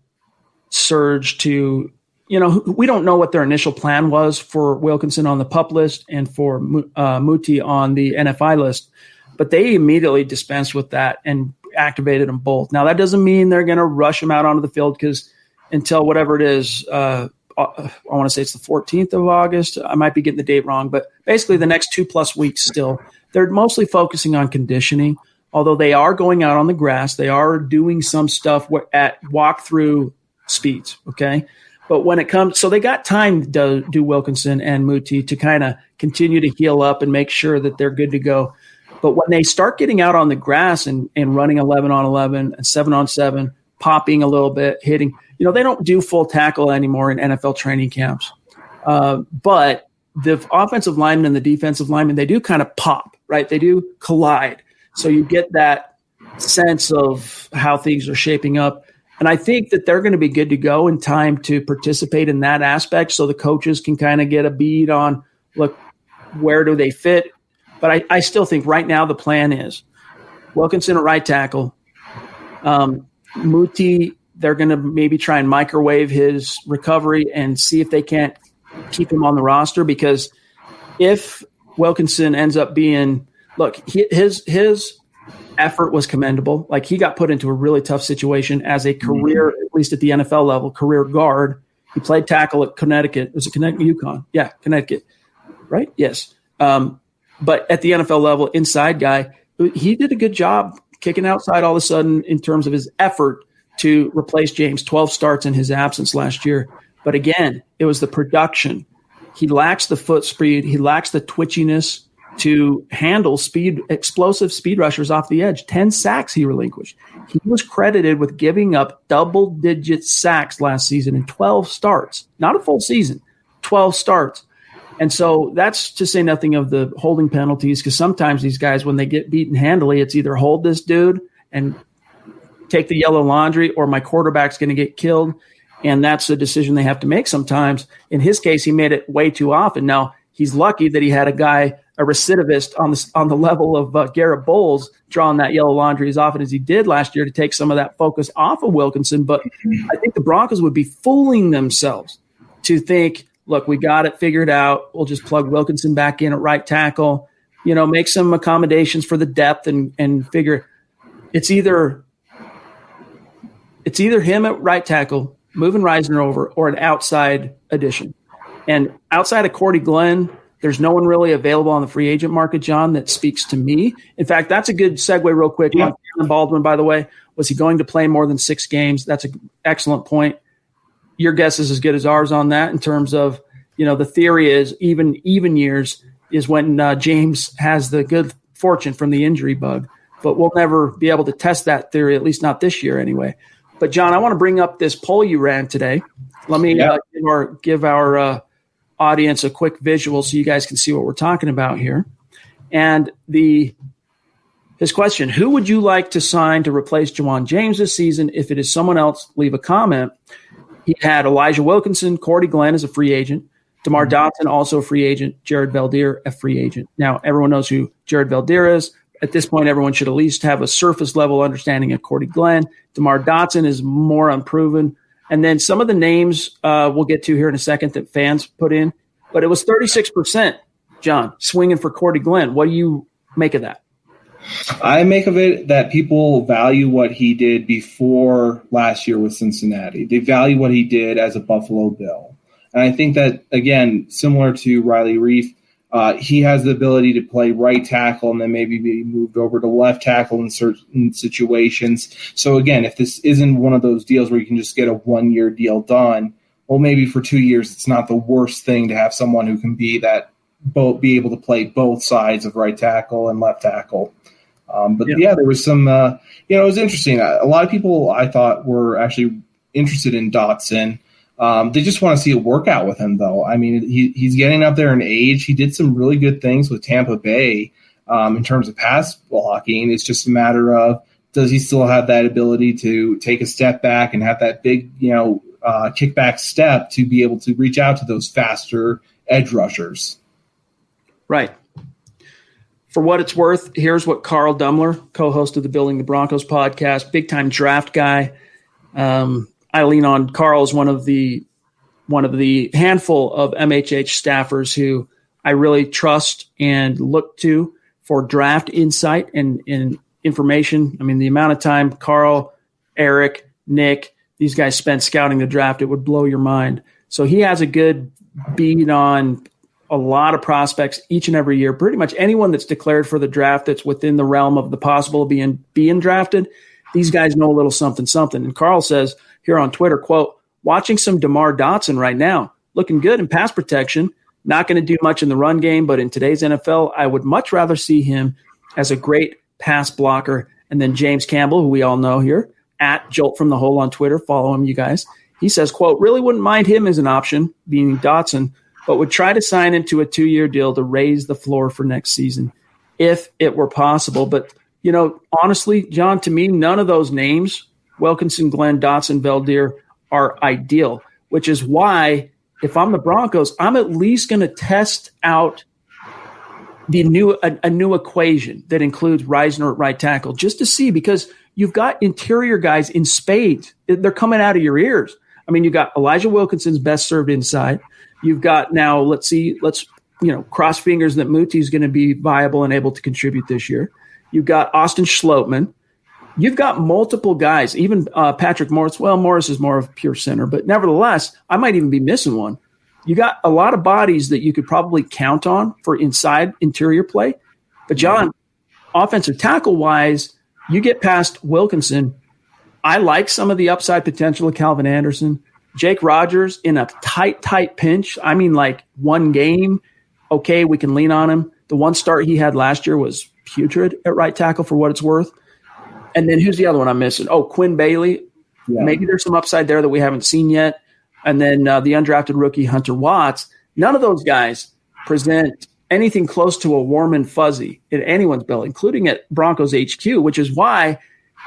surge to, we don't know what their initial plan was for Wilkinson on the PUP list and for Muti on the NFI list, but they immediately dispensed with that and activated them both. Now, that doesn't mean they're going to rush them out onto the field, because until whatever it is, I want to say it's the 14th of August. I might be getting the date wrong, but basically the next 2+ weeks still. They're mostly focusing on conditioning, although they are going out on the grass. They are doing some stuff at walkthrough speeds, okay? But when it comes – so they got time to do Wilkinson and Muti to kind of continue to heal up and make sure that they're good to go. But when they start getting out on the grass and running 11-on-11 and 7-on-7, popping a little bit, hitting – they don't do full tackle anymore in NFL training camps. But the offensive linemen and the defensive linemen, they do kind of pop, right? They do collide. So you get that sense of how things are shaping up. And I think that they're going to be good to go in time to participate in that aspect, so the coaches can kind of get a bead on, look, where do they fit? But I still think right now the plan is Wilkinson at right tackle. Muti, they're going to maybe try and microwave his recovery and see if they can't keep him on the roster, because if Wilkinson ends up being – look, his effort was commendable. Like, he got put into a really tough situation as a career, at least at the NFL level, career guard. He played tackle at Connecticut. Was it Connecticut, UConn? Yeah, Connecticut. Right? Yes. But at the NFL level, inside guy, he did a good job kicking outside all of a sudden in terms of his effort to replace James. 12 starts in his absence last year. But again, it was the production. He lacks the foot speed. He lacks the twitchiness to handle explosive speed rushers off the edge. 10 sacks he relinquished. He was credited with giving up double-digit sacks last season in 12 starts. Not a full season, 12 starts. And so that's to say nothing of the holding penalties, because sometimes these guys, when they get beaten handily, it's either hold this dude and take the yellow laundry, or my quarterback's going to get killed. And that's a decision they have to make sometimes. In his case, he made it way too often. Now, he's lucky that he had a recidivist on the level of Garrett Bowles, drawing that yellow laundry as often as he did last year to take some of that focus off of Wilkinson. But I think the Broncos would be fooling themselves to think, look, we got it figured out. We'll just plug Wilkinson back in at right tackle, make some accommodations for the depth and figure it's either him at right tackle, moving Reisner over, or an outside addition. And outside of Cordy Glenn, there's no one really available on the free agent market, John, that speaks to me. In fact, that's a good segue real quick. Yeah. On Baldwin, by the way, was he going to play more than 6 games? That's an excellent point. Your guess is as good as ours on that in terms of, the theory is even years is when James has the good fortune from the injury bug. But we'll never be able to test that theory, at least not this year anyway. But, John, I want to bring up this poll you ran today. Let me give our audience a quick visual so you guys can see what we're talking about here. And his question, who would you like to sign to replace Juwan James this season? If it is someone else, leave a comment. He had Elijah Wilkinson, Cordy Glenn as a free agent, DeMar Dotson, also a free agent, Jared Valdir, a free agent. Now, everyone knows who Jared Valdir is. At this point, everyone should at least have a surface-level understanding of Cordy Glenn. DeMar Dotson is more unproven. And then some of the names we'll get to here in a second that fans put in. But it was 36%, John, swinging for Cordy Glenn. What do you make of that? I make of it that people value what he did before last year with Cincinnati. They value what he did as a Buffalo Bill. And I think that, again, similar to Riley Reif, he has the ability to play right tackle and then maybe be moved over to left tackle in certain situations. So, again, if this isn't one of those deals where you can just get a 1-year deal done, well, maybe for 2 years it's not the worst thing to have someone who can be able to play both sides of right tackle and left tackle. There was some, it was interesting. A lot of people I thought were actually interested in Dotson. They just want to see a workout with him, though. I mean, he's getting up there in age. He did some really good things with Tampa Bay in terms of pass blocking. It's just a matter of, does he still have that ability to take a step back and have that big, kickback step to be able to reach out to those faster edge rushers? Right. For what it's worth, here's what Carl Dummler, co-host of the Building the Broncos podcast, big-time draft guy. I lean on Carl as one of the handful of MHH staffers who I really trust and look to for draft insight and information. I mean, the amount of time Carl, Eric, Nick, these guys spent scouting the draft, it would blow your mind. So he has a good beat on a lot of prospects each and every year. Pretty much anyone that's declared for the draft that's within the realm of the possible of being drafted, these guys know a little something. And Carl says here on Twitter, quote, watching some DeMar Dotson right now, looking good in pass protection, not going to do much in the run game, but in today's NFL, I would much rather see him as a great pass blocker. And then James Campbell, who we all know here, at Jolt from the Hole on Twitter, follow him, you guys. He says, quote, really wouldn't mind him as an option, being Dotson, but would try to sign him to a 2-year deal to raise the floor for next season if it were possible. But, honestly, John, to me, none of those names, Wilkinson, Glenn, Dotson, Valdir, are ideal, which is why if I'm the Broncos, I'm at least going to test out a new equation that includes Reisner at right tackle just to see, because you've got interior guys in spades. They're coming out of your ears. I mean, you've got Elijah Wilkinson's best served inside. You've got now, let's cross fingers that Muti's going to be viable and able to contribute this year. You've got Austin Schlottman. You've got multiple guys, even Patrick Morris. Well, Morris is more of a pure center, but nevertheless, I might even be missing one. You got a lot of bodies that you could probably count on for inside interior play. But John, offensive tackle-wise, you get past Wilkinson. I like some of the upside potential of Calvin Anderson. Jake Rogers in a tight pinch. I mean, like one game, okay, we can lean on him. The one start he had last year was putrid at right tackle for what it's worth. And then who's the other one I'm missing? Oh, Quinn Bailey. Yeah. Maybe there's some upside there that we haven't seen yet. And then the undrafted rookie Hunter Watts. None of those guys present anything close to a warm and fuzzy in anyone's bill, including at Broncos HQ, which is why,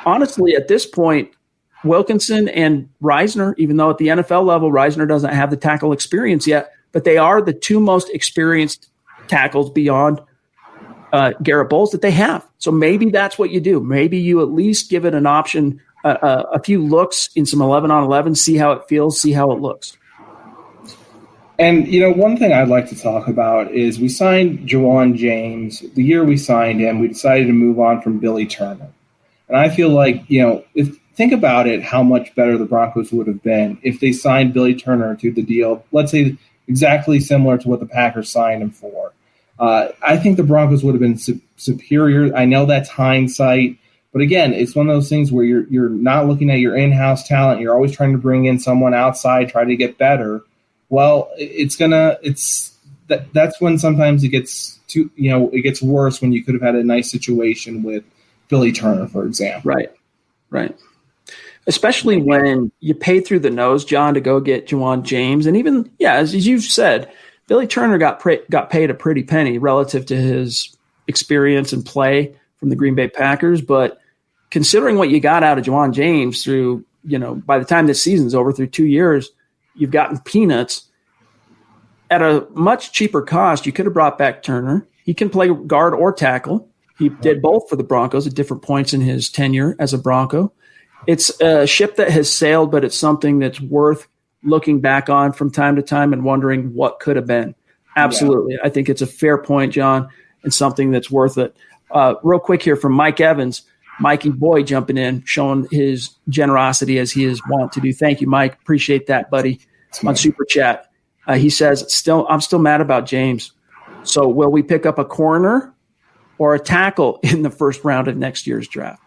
honestly, at this point, Wilkinson and Reisner, even though at the NFL level, Reisner doesn't have the tackle experience yet, but they are the two most experienced tackles beyond Garrett Bowles that they have. So maybe that's what you do. Maybe you at least give it an option, a few looks in some 11-on-11, see how it feels, see how it looks. And, one thing I'd like to talk about is we signed Ja'Wuan James. The year we signed him, we decided to move on from Billy Turner. And I feel like, think about it, how much better the Broncos would have been if they signed Billy Turner to the deal, let's say exactly similar to what the Packers signed him for. I think the Broncos would have been superior. I know that's hindsight, but again, it's one of those things where you're not looking at your in-house talent. You're always trying to bring in someone outside, try to get better. Well, that's when sometimes it gets it gets worse when you could have had a nice situation with Billy Turner, for example. Right. Especially when you pay through the nose, John, to go get Ja'Wuan James, and even as you've said, Billy Turner got paid a pretty penny relative to his experience and play from the Green Bay Packers. But considering what you got out of Ja'Wuan James through, by the time this season's over, through 2 years, you've gotten peanuts at a much cheaper cost. You could have brought back Turner. He can play guard or tackle. He did both for the Broncos at different points in his tenure as a Bronco. It's a ship that has sailed, but it's something that's worth looking back on from time to time and wondering what could have been. Absolutely. Yeah. I think it's a fair point, John, and something that's worth it. Real quick here from Mike Evans, Mikey Boy jumping in, showing his generosity as he is wont to do. Thank you, Mike. Appreciate that, buddy. On Super Chat. He says, I'm still mad about James. So will we pick up a corner or a tackle in the first round of next year's draft?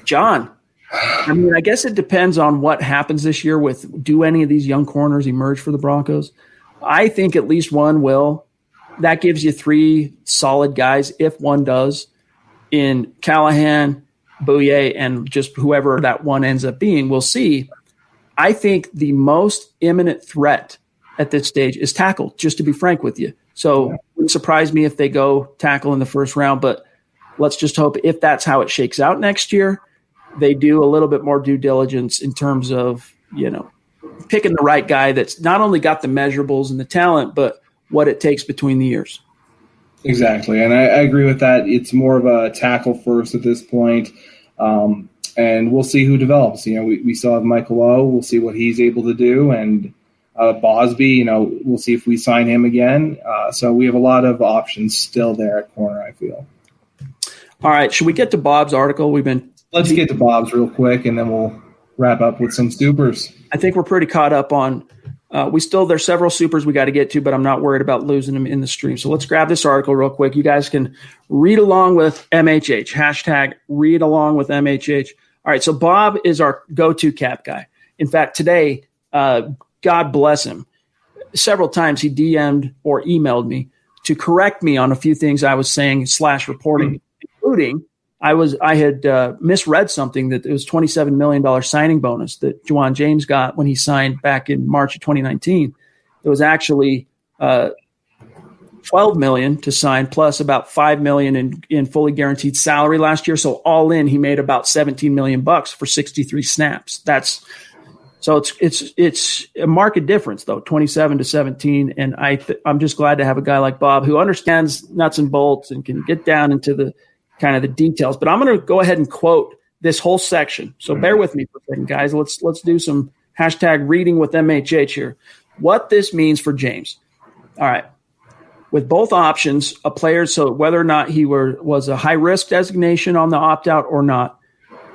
John, I guess it depends on what happens this year with, do any of these young corners emerge for the Broncos? I think at least one will. That gives you three solid guys, if one does, in Callahan, Bouye, and just whoever that one ends up being. We'll see. I think the most imminent threat at this stage is tackle, just to be frank with you. So it wouldn't surprise me if they go tackle in the first round, but let's just hope if that's how it shakes out next year, they do a little bit more due diligence in terms of, picking the right guy that's not only got the measurables and the talent, but what it takes between the years. Exactly. And I agree with that. It's more of a tackle first at this point. And we'll see who develops. We still have Michael O. We'll see what he's able to do. And Bosby, we'll see if we sign him again. So we have a lot of options still there at corner, I feel. All right. Should we get to Bob's article? Let's get to Bob's real quick, and then we'll wrap up with some supers. I think we're pretty caught up on there's several supers we got to get to, but I'm not worried about losing them in the stream. So let's grab this article real quick. You guys can read along with MHH, hashtag read along with MHH. All right. So Bob is our go-to cap guy. In fact, today, God bless him, several times he DM'd or emailed me to correct me on a few things I was saying / reporting, including I had misread something that it was $27 million signing bonus that Ja'Wuan James got when he signed back in March of 2019. It was actually $12 million to sign plus about $5 million in fully guaranteed salary last year. So all in, he made about $17 million for 63 snaps. So it's a market difference though, 27 to 17. And I'm just glad to have a guy like Bob who understands nuts and bolts and can get down into the kind of the details. But I'm going to go ahead and quote this whole section. So bear with me for a second, guys. Let's do some hashtag reading with MHH here. What this means for James. All right. With both options, a player, so whether or not he was a high-risk designation on the opt-out or not,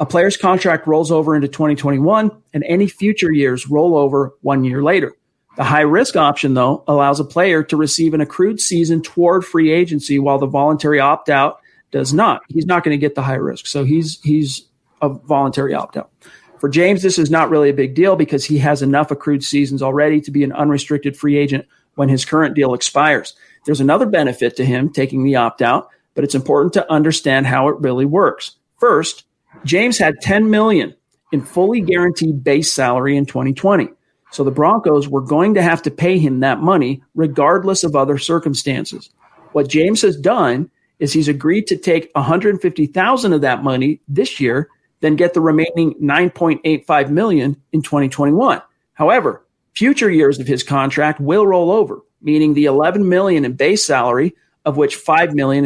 a player's contract rolls over into 2021, and any future years roll over 1 year later. The high-risk option, though, allows a player to receive an accrued season toward free agency, while the voluntary opt-out does not. He's not going to get the high risk, so he's a voluntary opt-out. For James, this is not really a big deal because he has enough accrued seasons already to be an unrestricted free agent when his current deal expires. There's another benefit to him taking the opt-out, but it's important to understand how it really works. First, James had $10 million in fully guaranteed base salary in 2020. So the Broncos were going to have to pay him that money regardless of other circumstances. What James has done is he's agreed to take $150,000 of that money this year, then get the remaining $9.85 million in 2021. However, future years of his contract will roll over, meaning the $11 million in base salary, of which $5 million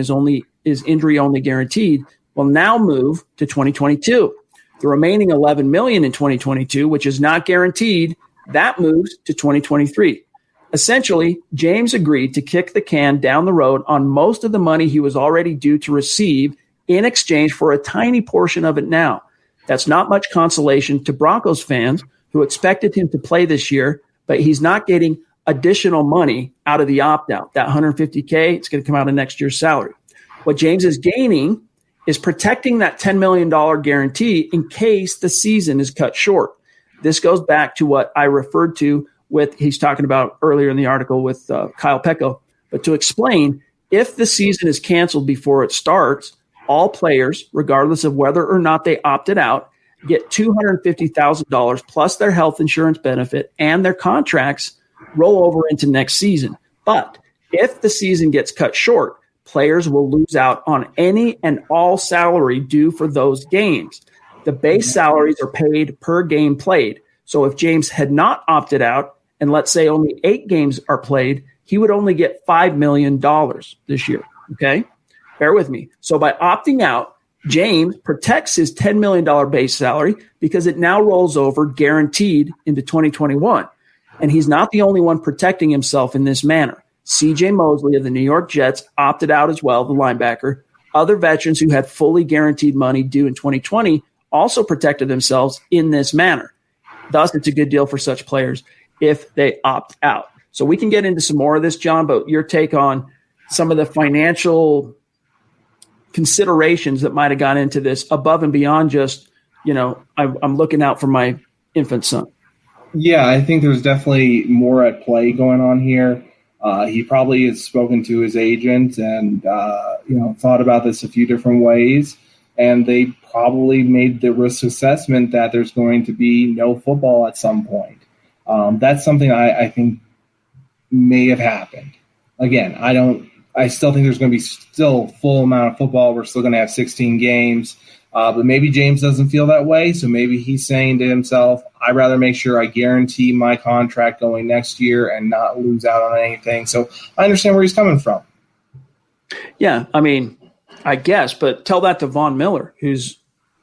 is injury only guaranteed, will now move to 2022. The remaining $11 million in 2022, which is not guaranteed, that moves to 2023. Essentially, James agreed to kick the can down the road on most of the money he was already due to receive in exchange for a tiny portion of it now. That's not much consolation to Broncos fans who expected him to play this year, but he's not getting additional money out of the opt-out. That $150K, it's going to come out of next year's salary. What James is gaining is protecting that $10 million guarantee in case the season is cut short. This goes back to what I referred to he's talking about earlier in the article with Kyle Pecco. But to explain, if the season is canceled before it starts, all players, regardless of whether or not they opted out, get $250,000 plus their health insurance benefit, and their contracts roll over into next season. But if the season gets cut short, players will lose out on any and all salary due for those games. The base salaries are paid per game played. So if James had not opted out, and let's say only 8 games are played, he would only get $5 million this year. Okay? Bear with me. So by opting out, James protects his $10 million base salary because it now rolls over guaranteed into 2021. And he's not the only one protecting himself in this manner. C.J. Mosley of the New York Jets opted out as well, the linebacker. Other veterans who had fully guaranteed money due in 2020 also protected themselves in this manner. Thus, it's a good deal for such players if they opt out. So we can get into some more of this, John, but your take on some of the financial considerations that might have gone into this above and beyond just, I'm looking out for my infant son. Yeah, I think there's definitely more at play going on here. He probably has spoken to his agent and, thought about this a few different ways. And they probably made the risk assessment that there's going to be no football at some point. That's something I think may have happened. Again, I still think there's going to be still full amount of football. We're still going to have 16 games. But maybe James doesn't feel that way. So maybe he's saying to himself, I'd rather make sure I guarantee my contract going next year and not lose out on anything. So I understand where he's coming from. Yeah, I guess, but tell that to Von Miller, who's,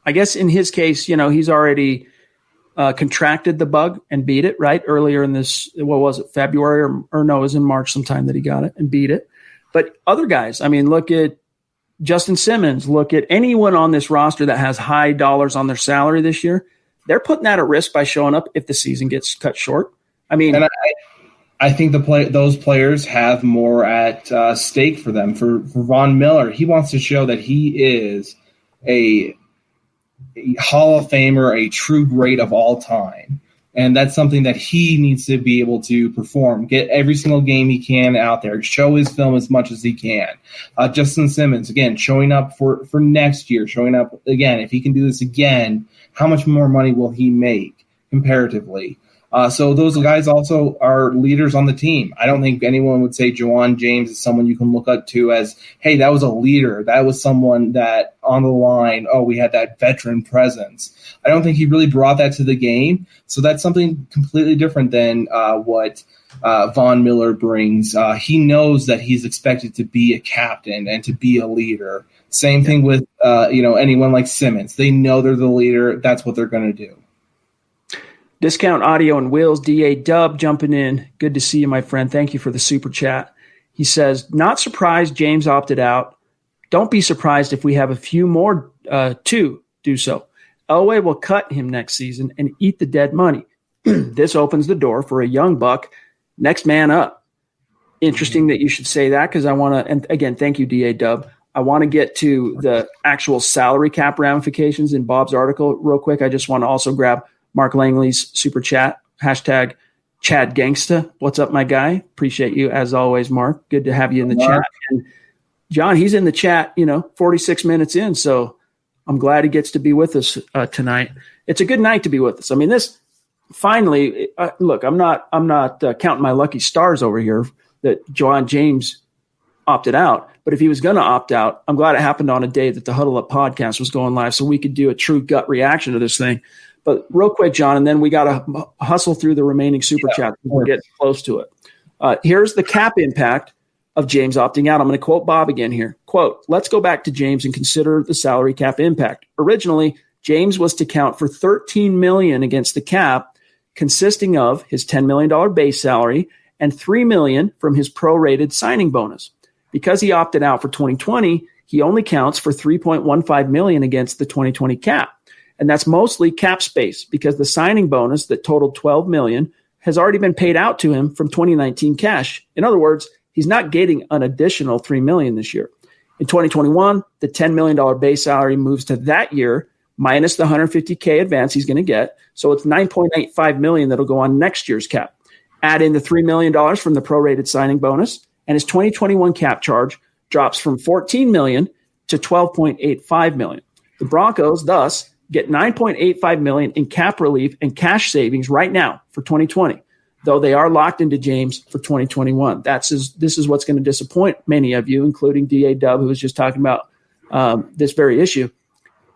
I guess in his case, he's already contracted the bug and beat it, right? Earlier in this, what was it, February or no, it was in March sometime that he got it and beat it. But other guys, look at Justin Simmons, look at anyone on this roster that has high dollars on their salary this year. They're putting that at risk by showing up if the season gets cut short. And I think those players have more at stake for them. For Von Miller, he wants to show that he is a Hall of Famer, a true great of all time. And that's something that he needs to be able to perform. Get every single game he can out there. Show his film as much as he can. Justin Simmons, again, showing up for next year. Showing up, again, if he can do this again, how much more money will he make comparatively? So those guys also are leaders on the team. I don't think anyone would say Juwan James is someone you can look up to as, hey, that was a leader. That was someone that on the line, we had that veteran presence. I don't think he really brought that to the game. So that's something completely different than what Von Miller brings. He knows that he's expected to be a captain and to be a leader. Same thing with anyone like Simmons. They know they're the leader. That's what they're going to do. Discount Audio and Wheels, D.A. Dub jumping in. Good to see you, my friend. Thank you for the super chat. He says, not surprised James opted out. Don't be surprised if we have a few more to do so. Elway will cut him next season and eat the dead money. This opens the door for a young buck, next man up. Interesting that you should say that, because I want to, and again, thank you, DA Dub. I want to get to the actual salary cap ramifications in Bob's article real quick. I just want to also grab Mark Langley's super chat, hashtag Chad Gangsta. What's up, my guy? Appreciate you as always, Mark. Good to have you in the chat. And John, he's in the chat, 46 minutes in. So I'm glad he gets to be with us tonight. It's a good night to be with us. I mean, this finally, look, I'm not counting my lucky stars over here that Juwan James opted out. But if he was going to opt out, I'm glad it happened on a day that the Huddle Up podcast was going live so we could do a true gut reaction to this thing. But real quick, John, and then we got to hustle through the remaining super chats. We'll get close to it. Here's the cap impact of James opting out. I'm going to quote Bob again here. Quote, let's go back to James and consider the salary cap impact. Originally, James was to count for $13 million against the cap, consisting of his $10 million base salary and $3 million from his prorated signing bonus. Because he opted out for 2020, he only counts for $3.15 million against the 2020 cap. And that's mostly cap space because the signing bonus that totaled $12 million has already been paid out to him from 2019 cash. In other words, he's not getting an additional $3 million this year. In 2021, the $10 million base salary moves to that year minus the $150K advance he's going to get. So it's $9.85 million that'll go on next year's cap. Add in the $3 million from the prorated signing bonus, and his 2021 cap charge drops from $14 million to $12.85 million. The Broncos, thus, get $9.85 million in cap relief and cash savings right now for 2020, though they are locked into James for 2021. This is what's going to disappoint many of you, including DA Dub, who was just talking about this very issue.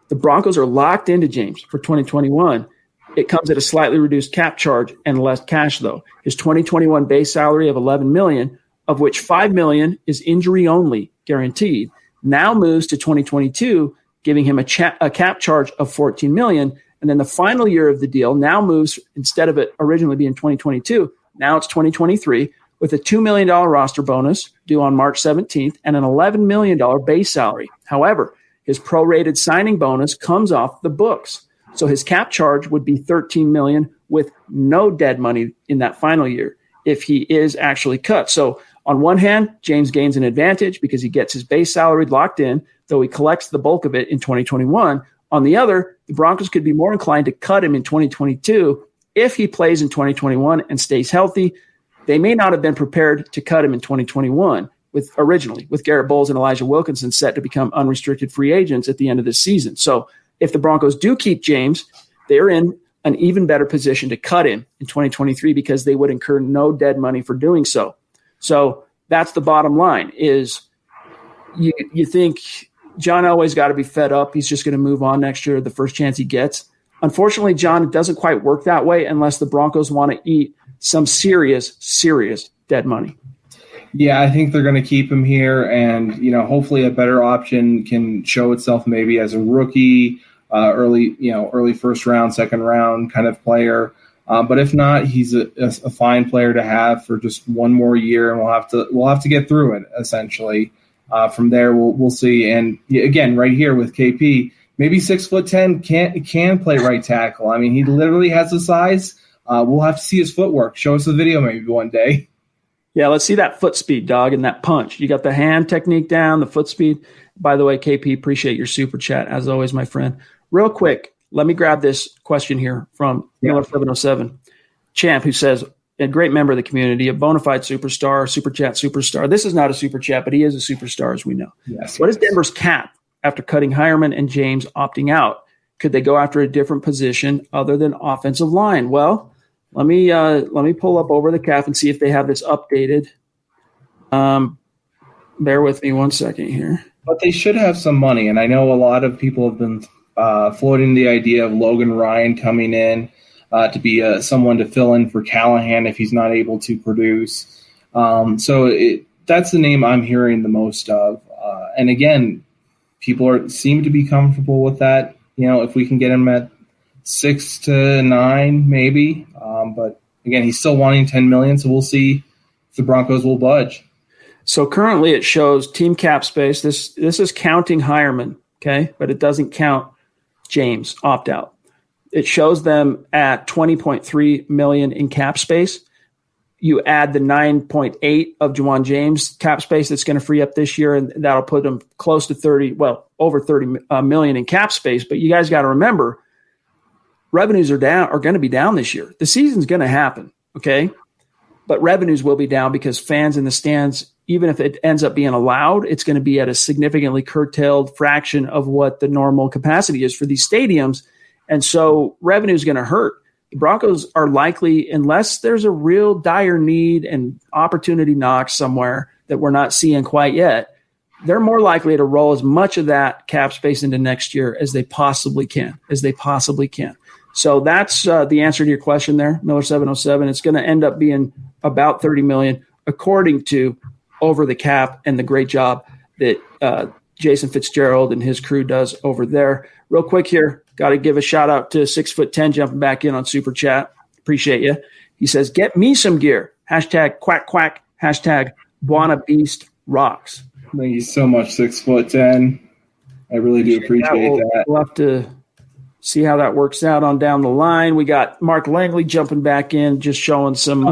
The Broncos are locked into James for 2021. It comes at a slightly reduced cap charge and less cash, though. His 2021 base salary of $11 million, of which $5 million is injury only guaranteed, now moves to 2022, giving him a cap charge of $14 million. And then the final year of the deal now moves, instead of it originally being 2022, now it's 2023 with a $2 million roster bonus due on March 17th and an $11 million base salary. However, his prorated signing bonus comes off the books. So his cap charge would be $13 million with no dead money in that final year if he is actually cut. So on one hand, James gains an advantage because he gets his base salary locked in, though he collects the bulk of it in 2021. On the other, the Broncos could be more inclined to cut him in 2022 if he plays in 2021 and stays healthy. They may not have been prepared to cut him in 2021 with Garrett Bowles and Elijah Wilkinson set to become unrestricted free agents at the end of this season. So if the Broncos do keep James, they're in an even better position to cut him in 2023 because they would incur no dead money for doing so. So that's the bottom line is you think John Elway's got to be fed up. He's just going to move on next year the first chance he gets. Unfortunately, John, it doesn't quite work that way unless the Broncos want to eat some serious dead money. Yeah, I think they're going to keep him here, and hopefully a better option can show itself maybe as a rookie, early first round, second round kind of player. But if not, he's a fine player to have for just one more year, and we'll have to get through it essentially. From there, we'll see. And again, right here with KP, maybe 6'10" can play right tackle. I mean, he literally has the size. We'll have to see his footwork. Show us the video maybe one day. Yeah, let's see that foot speed, dog, and that punch. You got the hand technique down, the foot speed. By the way, KP, appreciate your super chat, as always, my friend. Real quick, let me grab this question here from Miller707. Champ, who says, a great member of the community, a bona fide superstar, super chat superstar. This is not a super chat, but he is a superstar, as we know. Yes. What is Denver's cap after cutting Hireman and James opting out? Could they go after a different position other than offensive line? Well, let me pull up over the cap and see if they have this updated. Bear with me 1 second here. But they should have some money, and I know a lot of people have been floating the idea of Logan Ryan coming in to be someone to fill in for Callahan if he's not able to produce. That's the name I'm hearing the most of. And again, people seem to be comfortable with that. If we can get him at 6 to 9, maybe. But again, he's still wanting $10 million, so we'll see if the Broncos will budge. So currently it shows team cap space. This is counting Hireman, okay, but it doesn't count James opt out. It shows them at 20.3 million in cap space. You add the 9.8 of Juwan James cap space that's going to free up this year, and that'll put them close to over 30 million in cap space. But you guys got to remember, revenues are going to be down this year. The season's going to happen, okay? But revenues will be down because fans in the stands, even if it ends up being allowed, it's going to be at a significantly curtailed fraction of what the normal capacity is for these stadiums. And so revenue is going to hurt. The Broncos are likely, unless there's a real dire need and opportunity knocks somewhere that we're not seeing quite yet, they're more likely to roll as much of that cap space into next year as they possibly can. So that's the answer to your question there, Miller 707. It's going to end up being about 30 million, according to Over the Cap and the great job that Jason Fitzgerald and his crew does over there. Real quick here, got to give a shout out to 6'10" jumping back in on Super Chat. Appreciate you. He says, "Get me some gear. Hashtag quack quack. Hashtag Buana Beast rocks." Thank you so much, 6'10". I really do appreciate that. We'll have to see how that works out on down the line. We got Mark Langley jumping back in, just showing some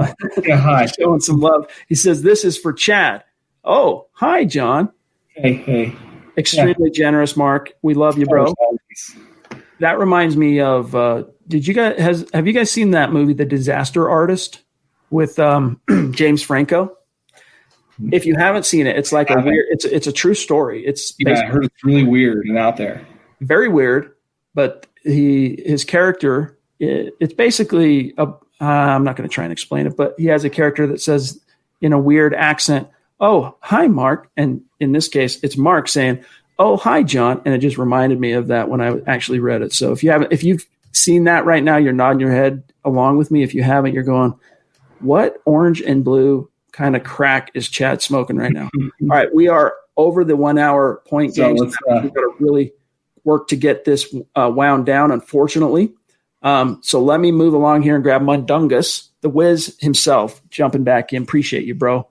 showing some love. He says, "This is for Chad." Oh, hi, John. Hey. Extremely generous, Mark. We love you, bro. That reminds me of have you guys seen that movie, The Disaster Artist, with James Franco? If you haven't seen it, it's like it's a true story. I heard it's really weird and out there. Very weird, but his character, it's basically I'm not going to try and explain it, but he has a character that says in a weird accent, "Oh, hi, Mark." And in this case, it's Mark saying, "Oh, hi, John." And it just reminded me of that when I actually read it. So if you've seen that right now, you're nodding your head along with me. If you haven't, you're going, "What orange and blue kind of crack is Chad smoking right now?" All right. We are over the 1 hour point game. We've got to really work to get this wound down, unfortunately. So let me move along here and grab Mundungus, the Wiz himself, jumping back in. Appreciate you, bro.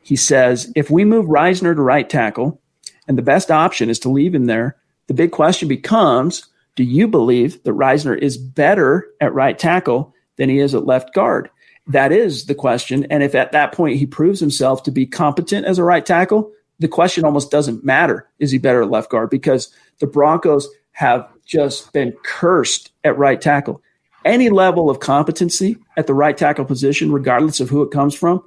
He says, "If we move Reisner to right tackle and the best option is to leave him there, the big question becomes, do you believe that Reisner is better at right tackle than he is at left guard?" That is the question. And if at that point he proves himself to be competent as a right tackle, the question almost doesn't matter. Is he better at left guard? Because the Broncos have just been cursed at right tackle. Any level of competency at the right tackle position, regardless of who it comes from,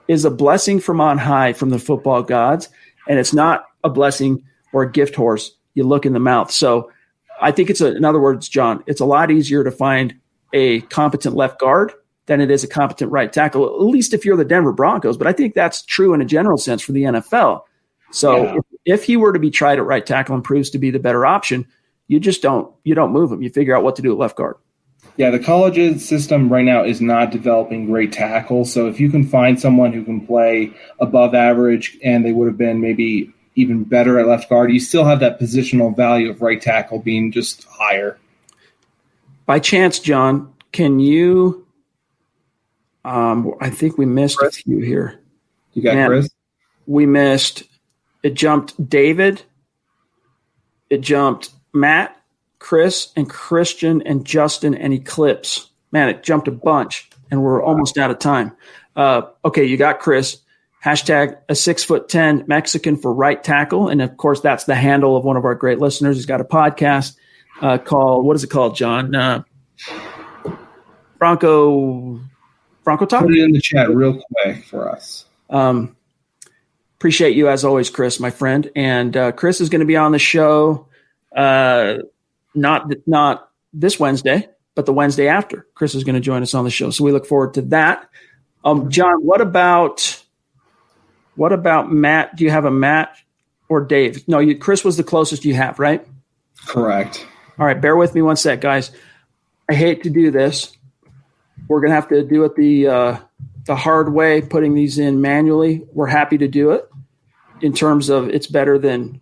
is a blessing from on high from the football gods. And it's not a blessing or a gift horse you look in the mouth. So I think in other words, John, it's a lot easier to find a competent left guard than it is a competent right tackle, at least if you're the Denver Broncos. But I think that's true in a general sense for the NFL. So if he were to be tried at right tackle and proves to be the better option, you don't move him. You figure out what to do at left guard. Yeah, the college system right now is not developing great tackles. So if you can find someone who can play above average and they would have been maybe even better at left guard, you still have that positional value of right tackle being just higher. By chance, John, can you I think we missed a few here. You got Chris? We missed – it jumped David. It jumped Matt, Chris, and Christian, and Justin, and Eclipse. Man, it jumped a bunch, and we're almost out of time. Okay, you got Chris. Hashtag a 6'10" Mexican for right tackle. And, of course, that's the handle of one of our great listeners. He's got a podcast called – what is it called, John? Bronco Talk? Put it in the chat real quick for us. Appreciate you, as always, Chris, my friend. And Chris is going to be on the show not this Wednesday, but the Wednesday after. Chris is going to join us on the show. So we look forward to that. John, what about Matt? Do you have a Matt or Dave? No, Chris was the closest you have, right? Correct. All right, bear with me one sec, guys. I hate to do this. We're going to have to do it the hard way, putting these in manually. We're happy to do it in terms of it's better than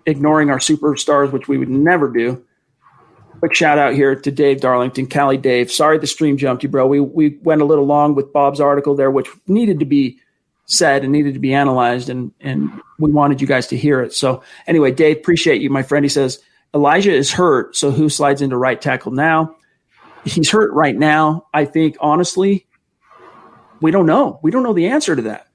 ignoring our superstars, which we would never do. Quick shout out here to Dave Darlington, Cali Dave. Sorry the stream jumped you, bro. We went a little long with Bob's article there, which needed to be said and needed to be analyzed, and we wanted you guys to hear it. So anyway, Dave, appreciate you, my friend. He says, Elijah is hurt, so who slides into right tackle now? He's hurt right now. I think, honestly, we don't know. We don't know the answer to that.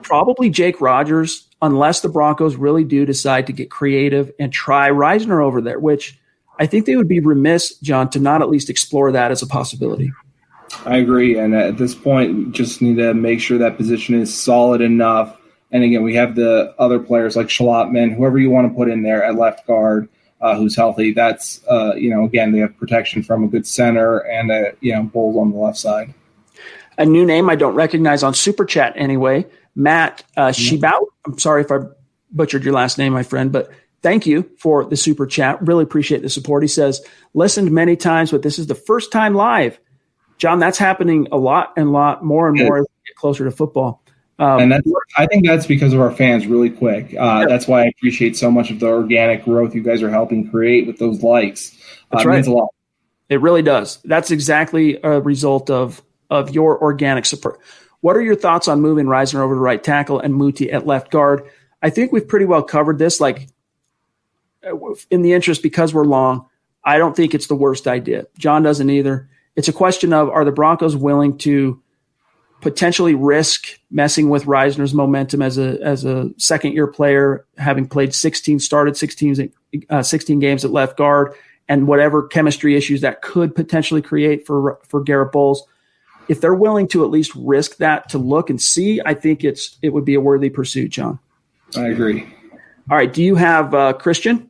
Probably Jake Rogers, unless the Broncos really do decide to get creative and try Reisner over there, which I think they would be remiss, John, to not at least explore that as a possibility. I agree. And at this point, we just need to make sure that position is solid enough. And again, we have the other players like Schlattman, whoever you want to put in there at left guard, who's healthy. That's, again, they have protection from a good center and, Bowles on the left side. A new name I don't recognize on Super Chat anyway, Matt Shibao. I'm sorry if I butchered your last name, my friend, but thank you for the Super Chat. Really appreciate the support. He says, listened many times, but this is the first time live. John, that's happening a lot more and more as we get closer to football. And I think that's because of our fans really quick. That's why I appreciate so much of the organic growth you guys are helping create with those likes. That's right. It means a lot. It really does. That's exactly a result of your organic support. What are your thoughts on moving Reisner over to right tackle and Muti at left guard? I think we've pretty well covered this. Like, in the interest, because we're long, I don't think it's the worst idea. John doesn't either. It's a question of, are the Broncos willing to potentially risk messing with Reisner's momentum as a second-year player, having played 16 games at left guard, and whatever chemistry issues that could potentially create for Garrett Bowles? If they're willing to at least risk that to look and see, I think it would be a worthy pursuit, John. I agree. All right. Do you have Christian?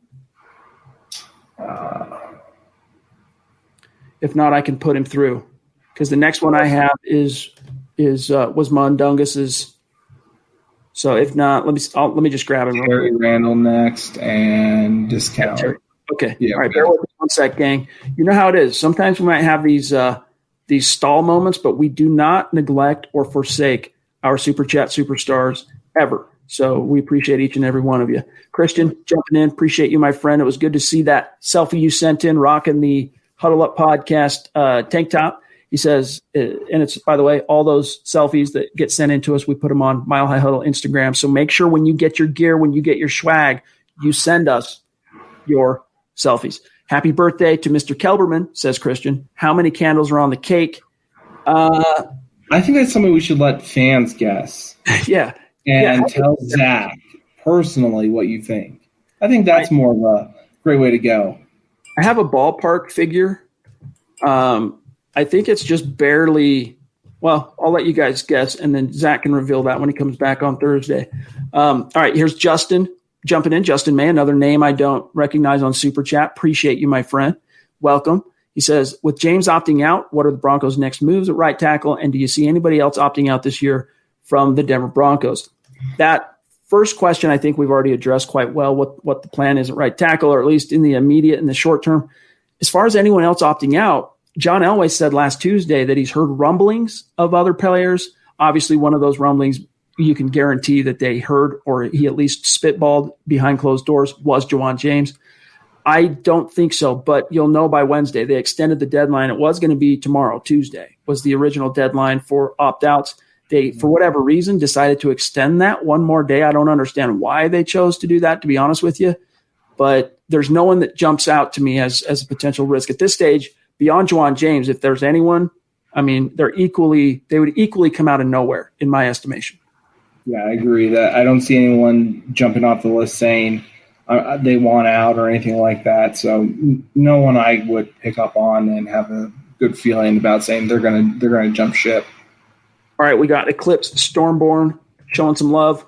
If not, I can put him through, because the next one I have was Mundungus's. So if not, let me just grab him. Terry Randall next and discount. Okay. Yeah, all right. Bear with me one sec, gang. You know how it is. Sometimes we might have these stall moments, but we do not neglect or forsake our Super Chat superstars ever. So we appreciate each and every one of you. Christian, jumping in. Appreciate you, my friend. It was good to see that selfie you sent in, rocking the Huddle Up Podcast tank top. He says, and it's, by the way, all those selfies that get sent in to us, we put them on Mile High Huddle Instagram. So make sure when you get your gear, when you get your swag, you send us your selfies. Happy birthday to Mr. Kelberman, says Christian. How many candles are on the cake? I think that's something we should let fans guess. Yeah. And tell Zach personally what you think. I think that's more of a great way to go. I have a ballpark figure. I think it's just barely – well, I'll let you guys guess, and then Zach can reveal that when he comes back on Thursday. All right, here's Justin jumping in. Justin May, another name I don't recognize on Super Chat. Appreciate you, my friend. Welcome. He says, with James opting out, what are the Broncos' next moves at right tackle, and do you see anybody else opting out this year from the Denver Broncos? That first question, I think we've already addressed quite well, what the plan is at right tackle, or at least in the immediate and the short term. As far as anyone else opting out, John Elway said last Tuesday that he's heard rumblings of other players. Obviously, one of those rumblings you can guarantee that they heard, or he at least spitballed behind closed doors, was Juwan James. I don't think so, but you'll know by Wednesday. They extended the deadline. It was going to be tomorrow, Tuesday, was the original deadline for opt-outs. They, for whatever reason, decided to extend that one more day. I don't understand why they chose to do that, to be honest with you. But there's no one that jumps out to me as a potential risk at this stage beyond Juwan James. If there's anyone, I mean, they would equally come out of nowhere, in my estimation. Yeah, I agree. That I don't see anyone jumping off the list saying they want out or anything like that. So no one I would pick up on and have a good feeling about saying they're gonna jump ship. All right, we got Eclipse Stormborn showing some love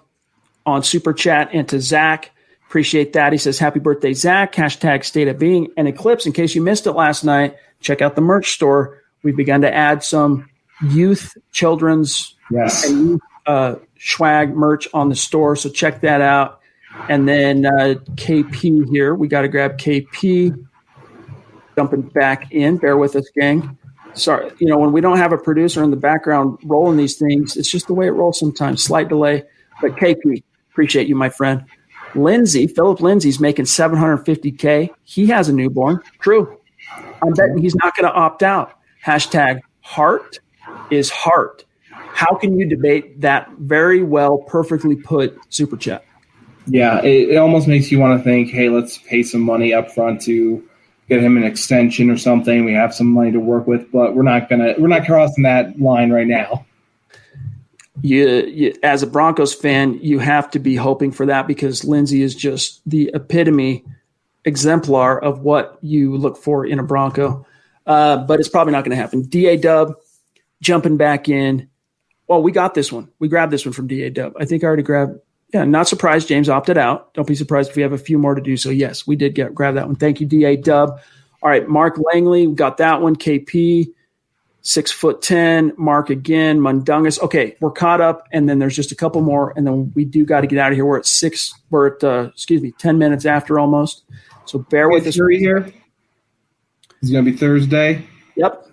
on Super Chat, and to Zach. Appreciate that. He says, happy birthday, Zach. # state of being. And Eclipse, in case you missed it last night, check out the merch store. We've begun to add some youth, children's, and youth swag merch on the store. So check that out. And then KP here. We got to grab KP. Jumping back in. Bear with us, gang. Sorry, when we don't have a producer in the background rolling these things, it's just the way it rolls sometimes. Slight delay. But KP, appreciate you, my friend. Philip Lindsay's making $750K. He has a newborn. True. I'm betting he's not going to opt out. # heart is heart. How can you debate that very well, perfectly put super chat? Yeah, it almost makes you want to think, hey, let's pay some money up front to get him an extension or something. We have some money to work with, but we're not crossing that line right now. You, as a Broncos fan, you have to be hoping for that because Lindsey is just the epitome exemplar of what you look for in a Bronco. But it's probably not going to happen. DA-Dub jumping back in. Well, we got this one. We grabbed this one from DA-Dub. I think I already grabbed. Yeah, not surprised James opted out. Don't be surprised if we have a few more to do. So, yes, we did grab that one. Thank you, DA-Dub. All right, Mark Langley, we got that one. KP, 6'10". Mark again. Mundungus. Okay, we're caught up, and then there's just a couple more, and then we do got to get out of here. We're at 10 minutes after almost. So bear with us. Here. He's going to be Thursday. Yep.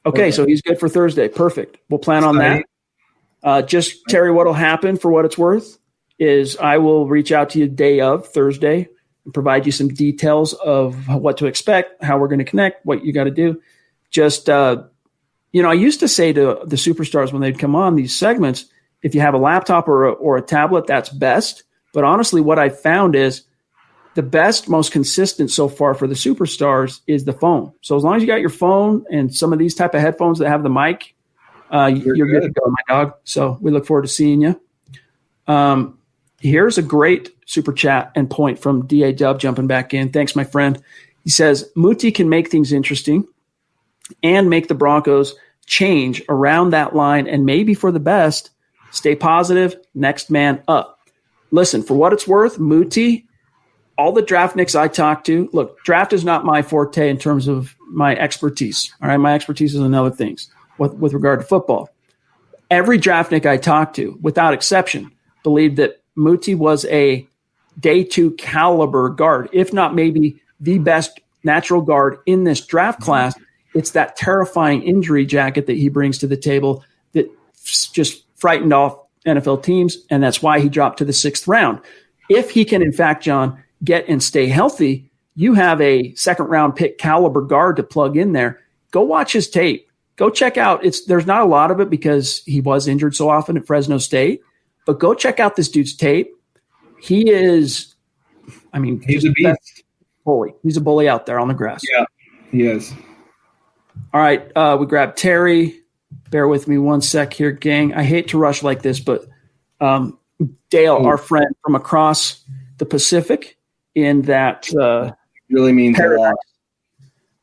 Okay, so he's good for Thursday. Perfect. We'll plan on that. Just, Terry, what will happen for what it's worth is I will reach out to you day of Thursday and provide you some details of what to expect, how we're going to connect, what you got to do. Just, I used to say to the superstars when they'd come on these segments, if you have a laptop or a tablet, that's best. But honestly, what I found is the best, most consistent so far for the superstars is the phone. So as long as you got your phone and some of these type of headphones that have the mic, you're good to go, my dog. So we look forward to seeing you. Here's a great super chat and point from DA-Dub jumping back in. Thanks, my friend. He says, Muti can make things interesting and make the Broncos change around that line and maybe for the best. Stay positive. Next man up. Listen, for what it's worth, Muti, all the draft nicks I talk to, look, draft is not my forte in terms of my expertise. All right, my expertise is in other things with regard to football. Every draft nick I talked to, without exception, believed that Muti was a day 2 caliber guard, if not maybe the best natural guard in this draft class. It's that terrifying injury jacket that he brings to the table that just frightened off NFL teams, and that's why he dropped to the 6th round. If he can, in fact, John, get and stay healthy, you have a 2nd round pick caliber guard to plug in there. Go watch his tape. Go check out. There's not a lot of it because he was injured so often at Fresno State, but go check out this dude's tape. He is, he's a beast. Bully. He's a bully out there on the grass. Yeah, he is. All right, we grabbed Terry. Bear with me one sec here, gang. I hate to rush like this, but Dale, our friend from across the Pacific in that really means a lot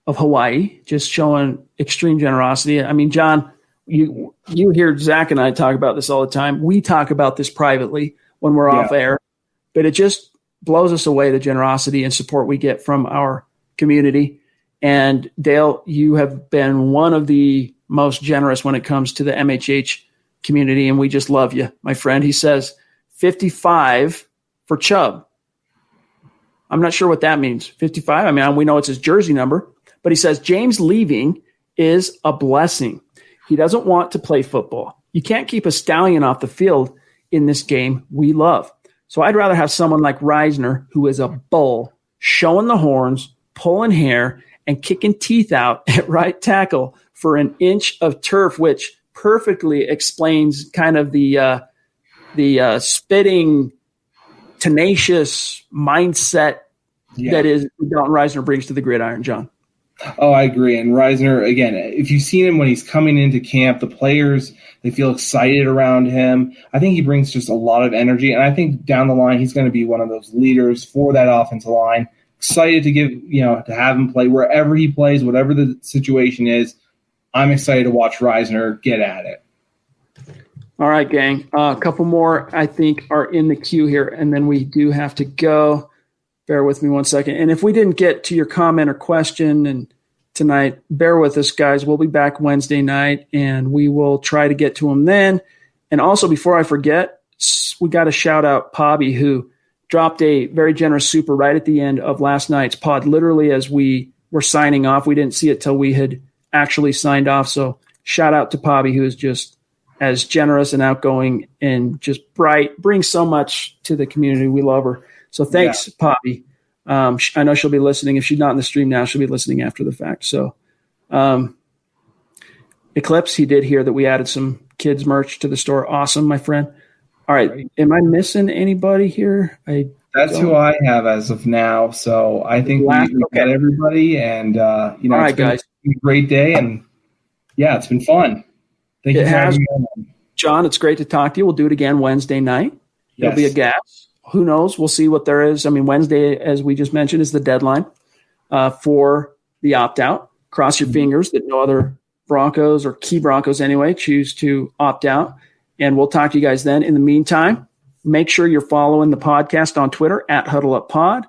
of Hawaii, just showing extreme generosity. I mean, John, you hear Zach and I talk about this all the time. We talk about this privately when we're off air, but it just blows us away, the generosity and support we get from our community. And Dale, you have been one of the most generous when it comes to the MHH community, and we just love you, my friend. He says 55 for Chubb. I'm not sure what that means. 55. I mean, we know it's his jersey number, but he says James leaving is a blessing. He doesn't want to play football. You can't keep a stallion off the field in this game we love. So I'd rather have someone like Reisner, who is a bull, showing the horns, pulling hair, and kicking teeth out at right tackle for an inch of turf, which perfectly explains kind of the spitting, tenacious mindset that is Dalton Reisner brings to the gridiron, John. Oh, I agree. And Reisner, again, if you've seen him when he's coming into camp, the players, they feel excited around him. I think he brings just a lot of energy. And I think down the line, he's going to be one of those leaders for that offensive line. Excited to to have him play wherever he plays, whatever the situation is. I'm excited to watch Reisner get at it. All right, gang. A couple more, I think, are in the queue here, and then we do have to go. Bear with me one second. And if we didn't get to your comment or question tonight, bear with us, guys. We'll be back Wednesday night, and we will try to get to them then. And also, before I forget, we got to shout out Pobby, who dropped a very generous super right at the end of last night's pod, literally as we were signing off. We didn't see it till we had actually signed off. So shout out to Pobby, who is just as generous and outgoing and just bright, brings so much to the community. We love her. So thanks, Poppy. I know she'll be listening. If she's not in the stream now, she'll be listening after the fact. So Eclipse, he did hear that we added some kids merch to the store. Awesome, my friend. All right. Am I missing anybody here? That's who I have as of now. So I think we got everybody, and all right, guys. It's been a great day, and yeah, it's been fun. Thank you for having me on. John, it's great to talk to you. We'll do it again Wednesday night. There'll be a gas. Who knows? We'll see what there is. I mean, Wednesday, as we just mentioned, is the deadline for the opt-out. Cross your fingers that no other Broncos, or key Broncos anyway, choose to opt out. And we'll talk to you guys then. In the meantime, make sure you're following the podcast on Twitter at HuddleUpPod.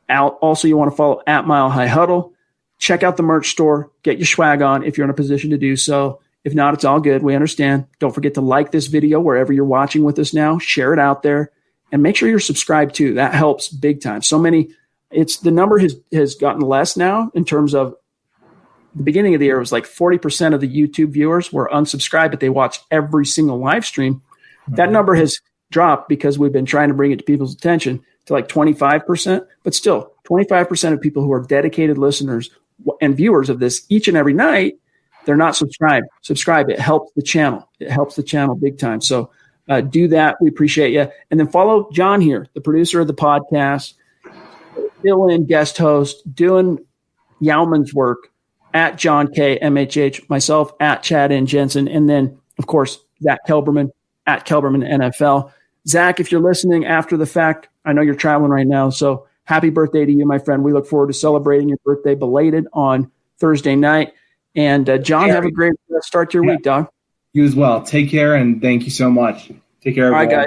Also, you want to follow at Mile High Huddle. Check out the merch store. Get your swag on if you're in a position to do so. If not, it's all good. We understand. Don't forget to like this video wherever you're watching with us now. Share it out there. And make sure you're subscribed too. That helps big time. So many, the number has gotten less now in terms of the beginning of the year. It was like 40% of the YouTube viewers were unsubscribed, but they watched every single live stream. Mm-hmm. That number has dropped because we've been trying to bring it to people's attention to like 25%, but still 25% of people who are dedicated listeners and viewers of this each and every night, they're not subscribed. Subscribe. It helps the channel. It helps the channel big time. So do that. We appreciate you. And then follow John here, the producer of the podcast, fill-in guest host, doing Yauman's work at John K. MHH, myself at Chad N. Jensen, and then, of course, Zach Kelberman at Kelberman NFL. Zach, if you're listening after the fact, I know you're traveling right now, so happy birthday to you, my friend. We look forward to celebrating your birthday belated on Thursday night. And John, have a great start to your week, dog. You as well. Take care, and thank you so much. Take care, everyone. All right, guys.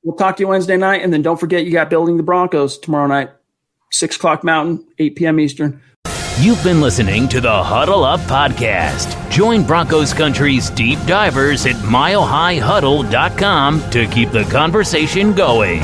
We'll talk to you Wednesday night, and then don't forget you got Building the Broncos tomorrow night, 6 o'clock Mountain, 8 p.m. Eastern. You've been listening to the Huddle Up Podcast. Join Broncos Country's deep divers at milehighhuddle.com to keep the conversation going.